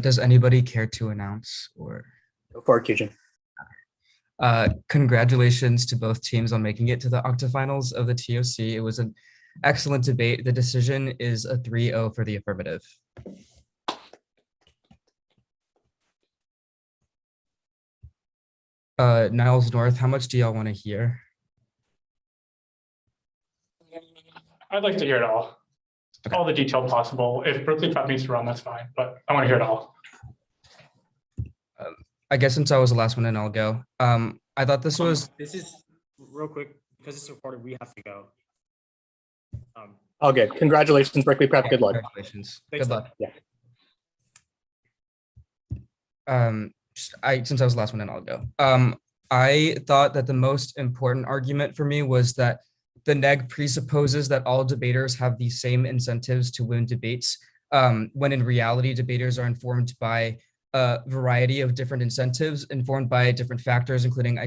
Does anybody care to announce or? Go for it, Kijin. Congratulations to both teams on making it to the octafinals of the TOC. It was an excellent debate. The decision is a 3-0 for the affirmative. Niles North, how much do y'all want to hear? I'd like to hear it all. All the detail possible. If Berkeley Prep needs to run, that's fine, but I want to hear it all. I guess since I was the last one in, I'll go. I thought this was. This is real quick because it's recorded. We have to go. All good. Congratulations, Berkeley Prep. Good luck. Congratulations. Thanks, Good luck. Yeah. Since I was the last one in, I'll go. I thought that the most important argument for me was that the neg presupposes that all debaters have the same incentives to win debates, when in reality, debaters are informed by a variety of different incentives, informed by different factors, including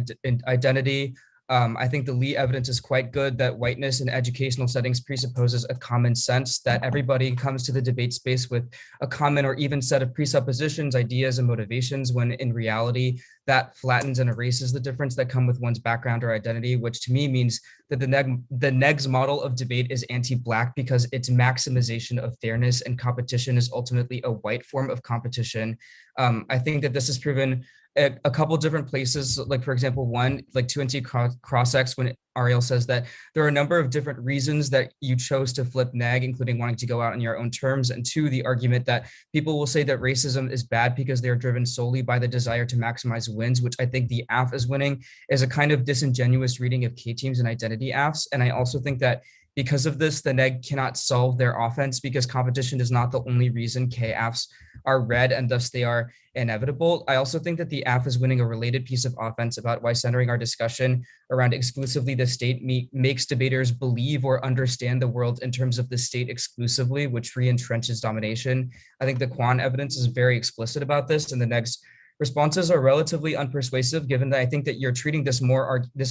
identity. I think the Lee evidence is quite good that whiteness in educational settings presupposes a common sense that everybody comes to the debate space with a common or even set of presuppositions, ideas, and motivations, when in reality, that flattens and erases the difference that come with one's background or identity, which to me means that the neg's model of debate is anti-Black because its maximization of fairness and competition is ultimately a white form of competition. I think that this is proven a couple different places, like for example, one, like 2NT CrossX, when Ariel says that there are a number of different reasons that you chose to flip neg, including wanting to go out on your own terms, and two, the argument that people will say that racism is bad because they're driven solely by the desire to maximize wins, which I think the AF is winning, is a kind of disingenuous reading of K-teams and identity AFs. And I also think that because of this, the neg cannot solve their offense because competition is not the only reason KAFs are red and thus they are inevitable. I also think that the AF is winning a related piece of offense about why centering our discussion around exclusively the state makes debaters believe or understand the world in terms of the state exclusively, which re-entrenches domination. I think the Quan evidence is very explicit about this, and the neg's responses are relatively unpersuasive, given that I think that you're treating this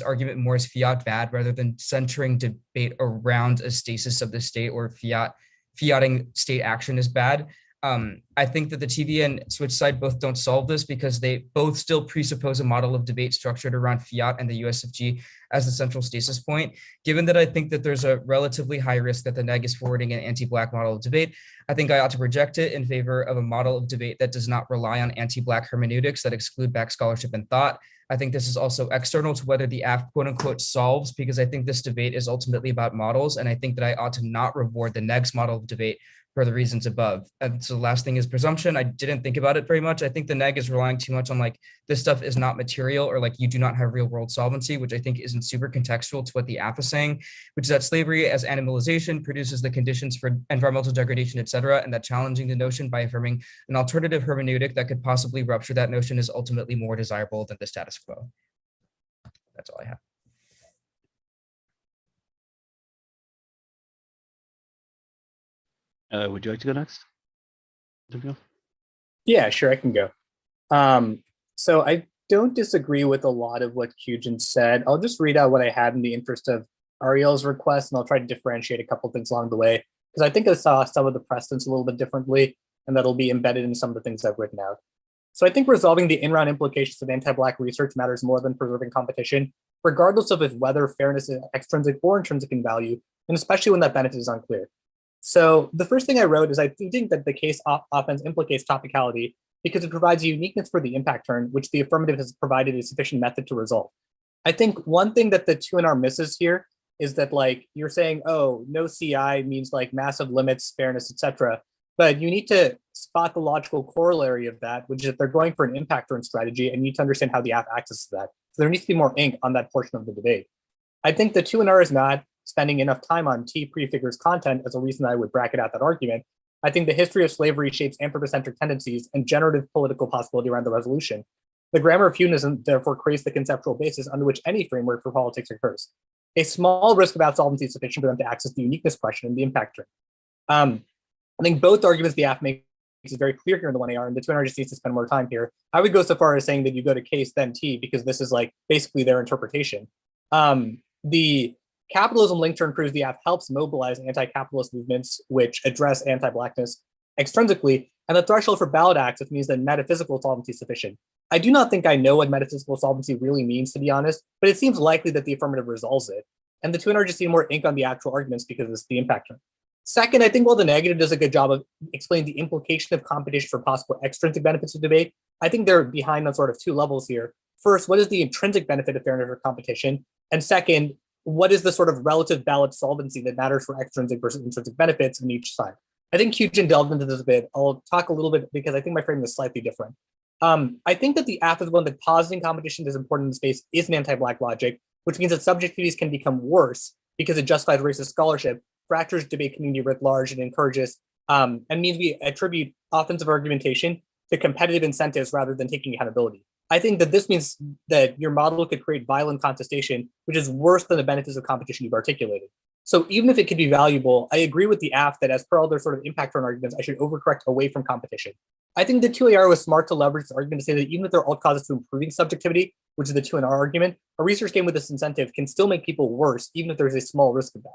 argument more as fiat bad rather than centering debate around a stasis of the state or fiating state action is bad. I think that the TV and Switch side both don't solve this because they both still presuppose a model of debate structured around fiat and the USFG as the central stasis point. Given that I think that there's a relatively high risk that the neg is forwarding an anti-Black model of debate, I think I ought to reject it in favor of a model of debate that does not rely on anti-Black hermeneutics that exclude Black scholarship and thought. I think this is also external to whether the AF quote unquote solves, because I think this debate is ultimately about models. And I think that I ought to not reward the neg's model of debate for the reasons above. And so the last thing is presumption. I didn't think about it very much. I think the neg is relying too much on like, this stuff is not material, or like you do not have real world solvency, which I think isn't super contextual to what the AF is saying, which is that slavery as animalization produces the conditions for environmental degradation, et cetera, and that challenging the notion by affirming an alternative hermeneutic that could possibly rupture that notion is ultimately more desirable than the status quo. That's all I have. Would you like to go next? Yeah, sure, I can go. So I don't disagree with a lot of what Kyujin said. I'll just read out what I had in the interest of Ariel's request, and I'll try to differentiate a couple things along the way, because I think I saw some of the precedents a little bit differently, and that'll be embedded in some of the things I've written out. So I think resolving the in-round implications of anti-Black research matters more than preserving competition, regardless of whether fairness is extrinsic or intrinsic in value, and especially when that benefit is unclear. So the first thing I wrote is I think that the case offense implicates topicality because it provides a uniqueness for the impact turn, which the affirmative has provided a sufficient method to resolve. I think one thing that the 2NR misses here is that like you're saying, oh, no CI means like massive limits, fairness, etc. But you need to spot the logical corollary of that, which is that they're going for an impact turn strategy, and you need to understand how the app accesses that. So there needs to be more ink on that portion of the debate. I think the 2NR is not spending enough time on T prefigures content as a reason I would bracket out that argument. I think the history of slavery shapes anthropocentric tendencies and generative political possibility around the resolution. The grammar of humanism therefore creates the conceptual basis under which any framework for politics occurs. A small risk of absolvency is sufficient for them to access the uniqueness question and the impact turn. I think both arguments the AF makes is very clear here in the 1AR, and the 2NR just needs to spend more time here. I would go so far as saying that you go to case then T, because this is like basically their interpretation. The capitalism link turn proves the AF helps mobilize anti-capitalist movements which address anti-Blackness extrinsically, and the threshold for ballot access means that metaphysical solvency is sufficient. I do not think I know what metaphysical solvency really means, to be honest, but it seems likely that the affirmative resolves it. And the 2NR just need more ink on the actual arguments because it's the impact turn. Second, I think while the negative does a good job of explaining the implication of competition for possible extrinsic benefits of debate, I think they're behind on sort of two levels here. First, what is the intrinsic benefit of fairness or competition? And second, what is the sort of relative ballot solvency that matters for extrinsic versus intrinsic benefits on each side? I think Kyujin delved into this a bit. I'll talk a little bit because I think my framing is slightly different. I think that the AF is one that positing competition is important in the space is an anti-Black logic, which means that subjectivities can become worse because it justifies racist scholarship, fractures debate community writ large, and encourages, and means we attribute offensive argumentation to competitive incentives rather than taking accountability. I think that this means that your model could create violent contestation, which is worse than the benefits of competition you've articulated. So even if it could be valuable, I agree with the AF that as per all their sort of impact turn arguments, I should overcorrect away from competition. I think the 2AR was smart to leverage this argument to say that even if there are alt causes to improving subjectivity, which is the 2NR argument, a research game with this incentive can still make people worse, even if there's a small risk of that.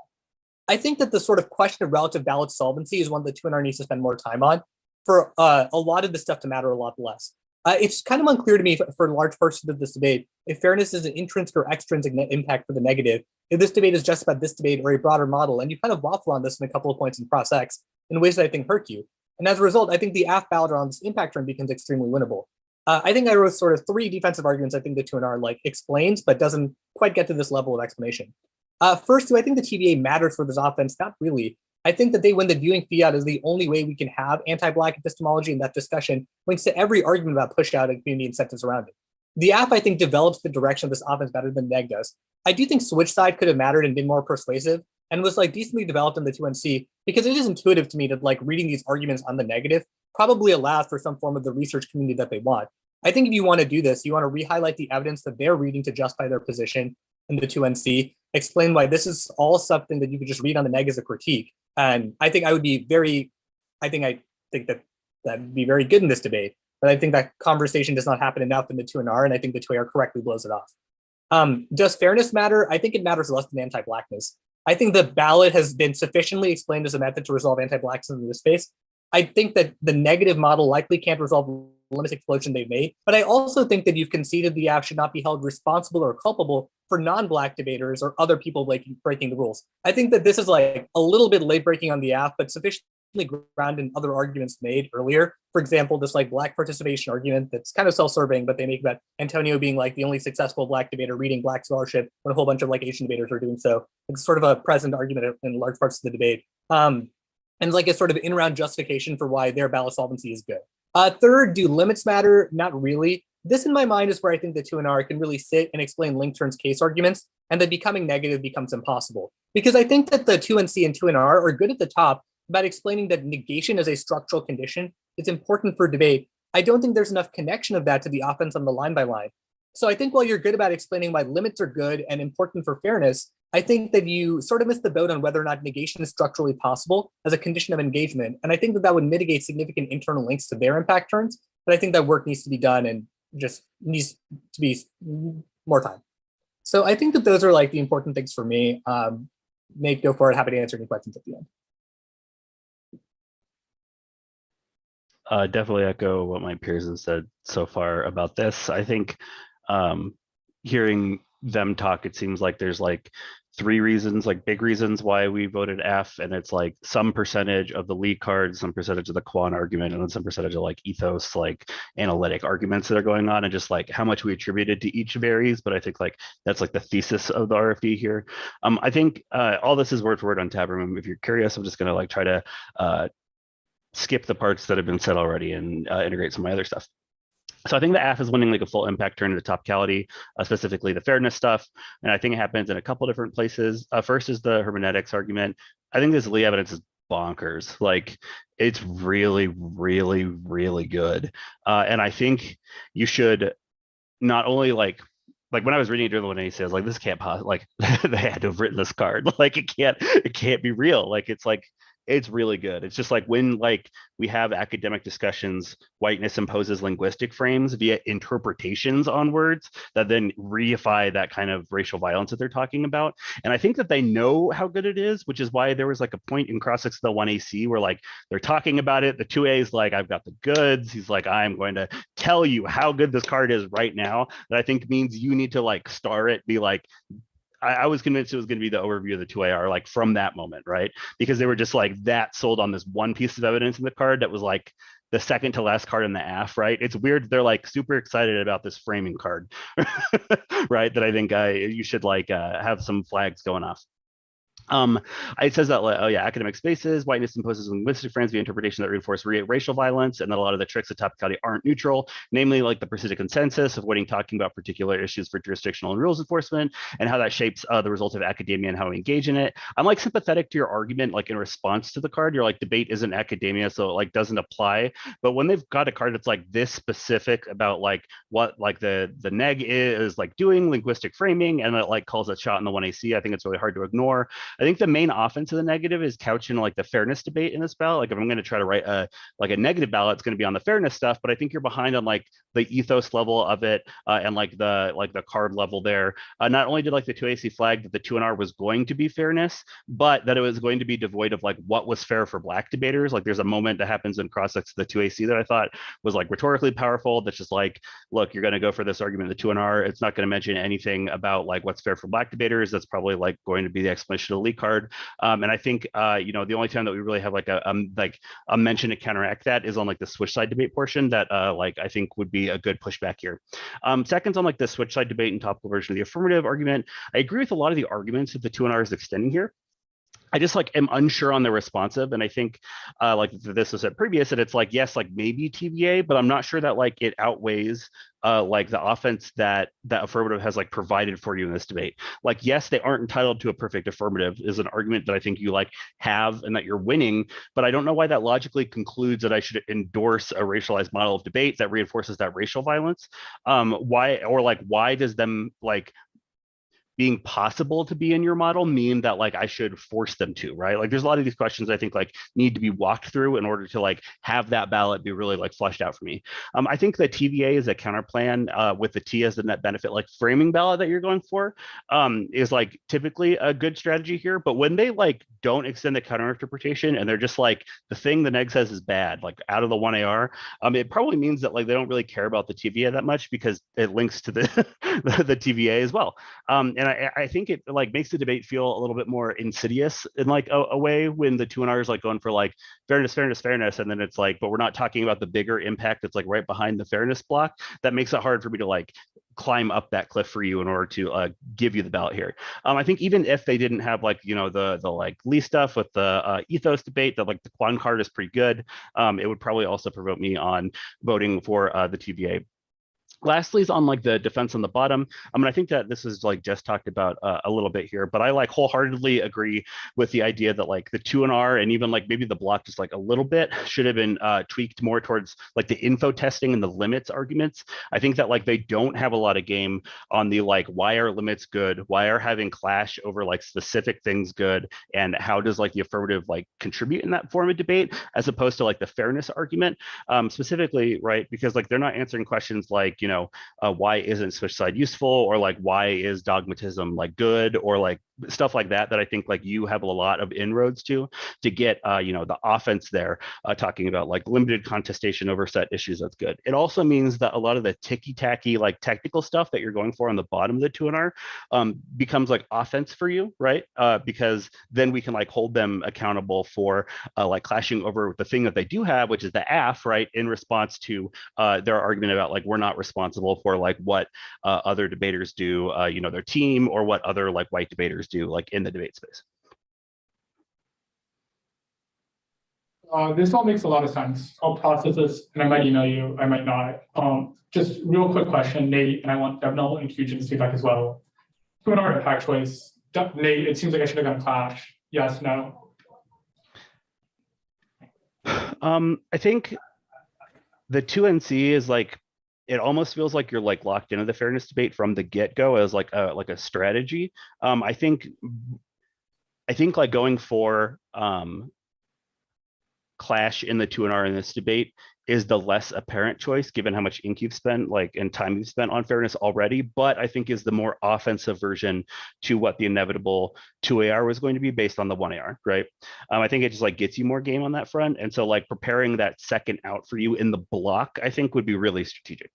I think that the sort of question of relative ballot solvency is one that 2NR needs to spend more time on for a lot of this stuff to matter a lot less. It's kind of unclear to me for large parts of this debate if fairness is an intrinsic or extrinsic impact for the negative, if this debate is just about this debate or a broader model, and you kind of waffle on this in a couple of points in Cross X in ways that I think hurt you. And as a result, I think the AF ballot on this impact turn becomes extremely winnable. I think I wrote sort of three defensive arguments I think the 2NR like explains, but doesn't quite get to this level of explanation. First, do I think the TVA matters for this offense? Not really. I think that they win the viewing fiat is the only way we can have anti-Black epistemology, and that discussion links to every argument about push out and community incentives around it. The AF, I think, develops the direction of this offense better than Neg does. I do think switch side could have mattered and been more persuasive and was like decently developed in the 2NC because it is intuitive to me that like reading these arguments on the negative probably allows for some form of the research community that they want. I think if you want to do this, you want to re-highlight the evidence that they're reading to justify their position in the 2NC, explain why this is all something that you could just read on the neg as a critique. And I think I would be very, I think that would be very good in this debate, but I think that conversation does not happen enough in the 2NR, and I think the 2AR correctly blows it off. Does fairness matter? I think it matters less than anti-Blackness. I think the ballot has been sufficiently explained as a method to resolve anti-Blackness in this space. I think that the negative model likely can't resolve the limit explosion they've made, but I also think that you've conceded the app should not be held responsible or culpable for non-Black debaters or other people breaking the rules. I think that this is like a little bit late breaking on the app, but sufficiently grounded in other arguments made earlier. For example, this like Black participation argument that's kind of self-serving, but they make about Antonio being like the only successful Black debater reading Black scholarship when a whole bunch of like Asian debaters are doing so. It's sort of a present argument in large parts of the debate. And like a sort of in-round justification for why their ballot solvency is good. Third, do limits matter? Not really. This in my mind is where I think the 2NR can really sit and explain link turns case arguments, and that becoming negative becomes impossible. Because I think that the 2NC and 2NR are good at the top about explaining that negation as a structural condition is important for debate. I don't think there's enough connection of that to the offense on the line by line. So I think while you're good about explaining why limits are good and important for fairness, I think that you sort of missed the boat on whether or not negation is structurally possible as a condition of engagement. And I think that that would mitigate significant internal links to their impact turns, but I think that work needs to be done and just needs to be more time. So I think that those are like the important things for me. Nate, go for it. Happy to answer any questions at the end. Definitely echo what my peers have said so far about this. I think hearing them talk, it seems like there's like three reasons, like big reasons why we voted F, and it's like some percentage of the lead cards, some percentage of the quant argument, and then some percentage of like ethos, like analytic arguments that are going on, and just like how much we attributed to each varies. But I think like that's like the thesis of the RFD here. I think all this is word for word on tab room. If you're curious, I'm just gonna like try to skip the parts that have been said already and integrate some of my other stuff. So I think the AF is winning like a full impact turn into topicality, specifically the fairness stuff. And I think it happens in a couple different places. First is the hermeneutics argument. I think this Lee evidence is bonkers. Like it's really, really, really good. And I think you should not only like when I was reading it during the 180, I was like, this can't possibly, like they had to have written this card. Like it can't be real. Like it's really good. It's just like when like we have academic discussions, whiteness imposes linguistic frames via interpretations on words that then reify that kind of racial violence that they're talking about. And I think that they know how good it is, which is why there was like a point in cross the 1AC where like they're talking about it. The 2A is like, I've got the goods. He's like, I'm going to tell you how good this card is right now. That I think means you need to like star it, be like, I was convinced it was going to be the overview of the 2AR, like from that moment, right? Because they were just like that sold on this one piece of evidence in the card that was like the second to last card in the AF, right? It's weird. They're like super excited about this framing card, right? That I think you should like have some flags going off. It says that, oh yeah, academic spaces, whiteness imposes linguistic frames via interpretation that reinforce racial violence, and that a lot of the tricks of topicality aren't neutral, namely like the precision consensus, avoiding talking about particular issues for jurisdictional and rules enforcement, and how that shapes the result of academia and how we engage in it. I'm like sympathetic to your argument, like in response to the card, you're like debate isn't academia, so it like doesn't apply. But when they've got a card that's like this specific about like what like the neg is like doing linguistic framing, and it like calls a shot in the 1AC, I think it's really hard to ignore. I think the main offense of the negative is couching like the fairness debate in this ballot. Like if I'm going to try to write a negative ballot, it's going to be on the fairness stuff, but I think you're behind on like the ethos level of it and like the card level there. Not only did like the 2AC flag that the 2NR was going to be fairness, but that it was going to be devoid of like what was fair for Black debaters. Like there's a moment that happens in cross-sex the 2AC that I thought was like rhetorically powerful. That's just like, look, you're going to go for this argument in the 2NR. It's not going to mention anything about like what's fair for Black debaters. That's probably like going to be the explanation of the lead card. And I think the only time that we really have like a mention to counteract that is on like the switch side debate portion that like I think would be a good pushback here. Second, on like the switch side debate and topical version of the affirmative argument, I agree with a lot of the arguments that the 2NR is extending here. I just like am unsure on the responsive, and I think like this was said previous that it's like yes, like maybe TVA, but I'm not sure that like it outweighs like the offense that affirmative has like provided for you in this debate. Like yes, they aren't entitled to a perfect affirmative is an argument that I think you like have and that you're winning, but I don't know why that logically concludes that I should endorse a racialized model of debate that reinforces that racial violence. Why does them like being possible to be in your model mean that like I should force them to, right? Like there's a lot of these questions I think like need to be walked through in order to like have that ballot be really like fleshed out for me. I think the TVA is a counter plan with the T as the net benefit like framing ballot that you're going for is like typically a good strategy here. But when they like don't extend the counter interpretation and they're just like the thing the neg says is bad, like out of the 1AR, it probably means that like they don't really care about the TVA that much because it links to the the TVA as well. And I think it like makes the debate feel a little bit more insidious in like a way when the 2NR is like going for like fairness, and then it's like, but we're not talking about the bigger impact that's like right behind the fairness block. That makes it hard for me to like climb up that cliff for you in order to give you the ballot here. I think even if they didn't have like the like Lee stuff with the ethos debate, that like the Quan card is pretty good. It would probably also provoke me on voting for the TVA. Lastly is on like the defense on the bottom. I mean, I think that this is like just talked about a little bit here, but I like wholeheartedly agree with the idea that like the 2NR and even like maybe the block just like a little bit should have been tweaked more towards like the info testing and the limits arguments. I think that like they don't have a lot of game on the like why are limits good, why are having clash over like specific things good, and how does like the affirmative like contribute in that form of debate as opposed to like the fairness argument specifically, right? Because like they're not answering questions like why isn't switch side useful, or like why is dogmatism like good, or like stuff like that I think like you have a lot of inroads to get the offense there, talking about like limited contestation over set issues. That's good. It also means that a lot of the ticky-tacky like technical stuff that you're going for on the bottom of the 2NR becomes like offense for you, right? Because then we can like hold them accountable for like clashing over the thing that they do have, which is the AF, right? In response to their argument about like we're not responsible for like what other debaters do, their team, or what other like white debaters do like in the debate space. This all makes a lot of sense. I'll process this and I might email you, I might not. Just real quick question, Nate, and I want Devnell and Fusion's feedback as well. 2NR impact choice. Nate, it seems like I should have gone clash. Yes, no? I think the 2NC is like, it almost feels like you're like locked into the fairness debate from the get-go as like a strategy. I think like going for clash in the 2NR in this debate is the less apparent choice, given how much ink you've spent and time you've spent on fairness already, but I think is the more offensive version to what the inevitable 2AR was going to be based on the 1AR, right? I think it just like gets you more game on that front. And so like preparing that second out for you in the block, I think would be really strategic.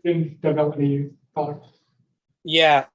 Develop any thoughts? Yeah.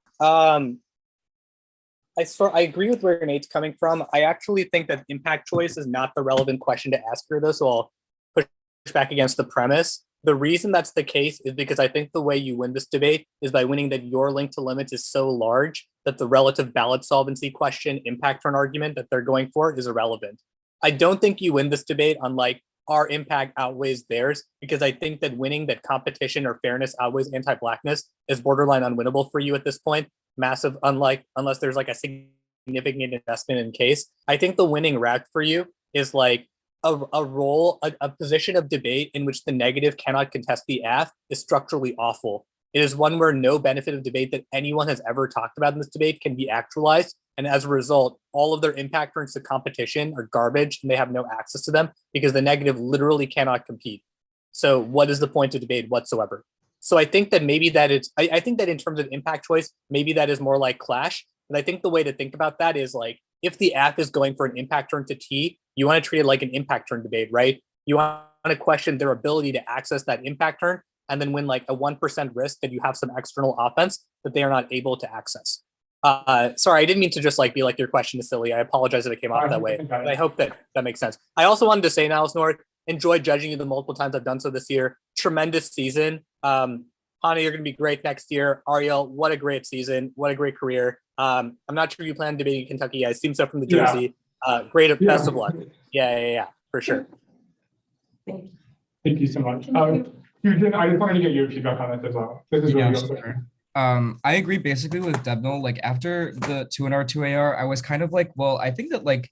I agree with where Nate's coming from. I actually think that impact choice is not the relevant question to ask her, though, so I'll push back against the premise. The reason that's the case is because I think the way you win this debate is by winning that your link to limits is so large that the relative ballot solvency question impact turn argument that they're going for is irrelevant. I don't think you win this debate on like our impact outweighs theirs, because I think that winning that competition or fairness outweighs anti-blackness is borderline unwinnable for you at this point. Massive, unless there's like a significant investment in case. I think the winning route for you is like a position of debate in which the negative cannot contest the AF is structurally awful. It is one where no benefit of debate that anyone has ever talked about in this debate can be actualized. And as a result, all of their impact turns to competition are garbage and they have no access to them because the negative literally cannot compete. So what is the point of debate whatsoever? So I think that maybe that it's, I think that in terms of impact choice, maybe that is more like clash. And I think the way to think about that is like, if the AF is going for an impact turn to T, you want to treat it like an impact turn debate, right? You want to question their ability to access that impact turn and then win like a 1% risk that you have some external offense that they are not able to access. Sorry, I didn't mean to just like be like your question is silly. I apologize if it came off that way, but I hope that that makes sense. I also wanted to say, Niles North, enjoyed judging you the multiple times I've done so this year. Tremendous season. Hana, you're going to be great next year. Ariel, what a great season. What a great career. I'm not sure you plan on debating in Kentucky. I assume so from the jersey. Great, best of luck. Yeah, for sure. Thank you so much. Eugene, I just wanted to get your feedback on this as well. This is really good. I agree basically with Debnel. Like after the 2NR, 2AR, I was kind of like, well, I think that like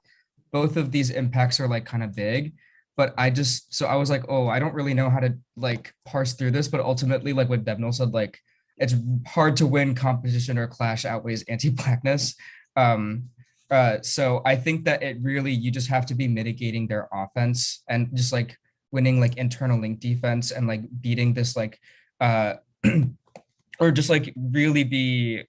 both of these impacts are like kind of big, but I was like, oh, I don't really know how to like parse through this, but ultimately like what Debnel said, like it's hard to win competition or clash outweighs anti-blackness. So I think that it really, you just have to be mitigating their offense and just like winning like internal link defense and like beating this like, or just like really be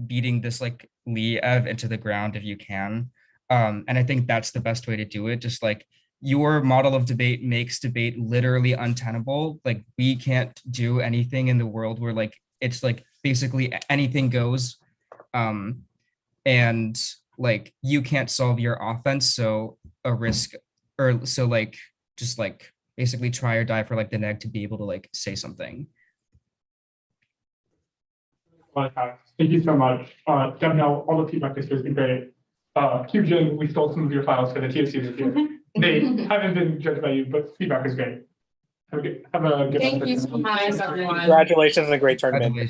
beating this like Liev into the ground if you can. And I think that's the best way to do it. Just like your model of debate makes debate literally untenable. Like we can't do anything in the world where like, it's like basically anything goes. And like, you can't solve your offense. So a risk or so like, just like basically try or die for like the neg to be able to like say something. Thank you so much. Debnel, all the feedback this has been great. Eugene, we stole some of your files for the TFC this year. Nate, haven't been judged by you, but feedback is great. Have a good Thank you so much, everyone. Congratulations on a great tournament.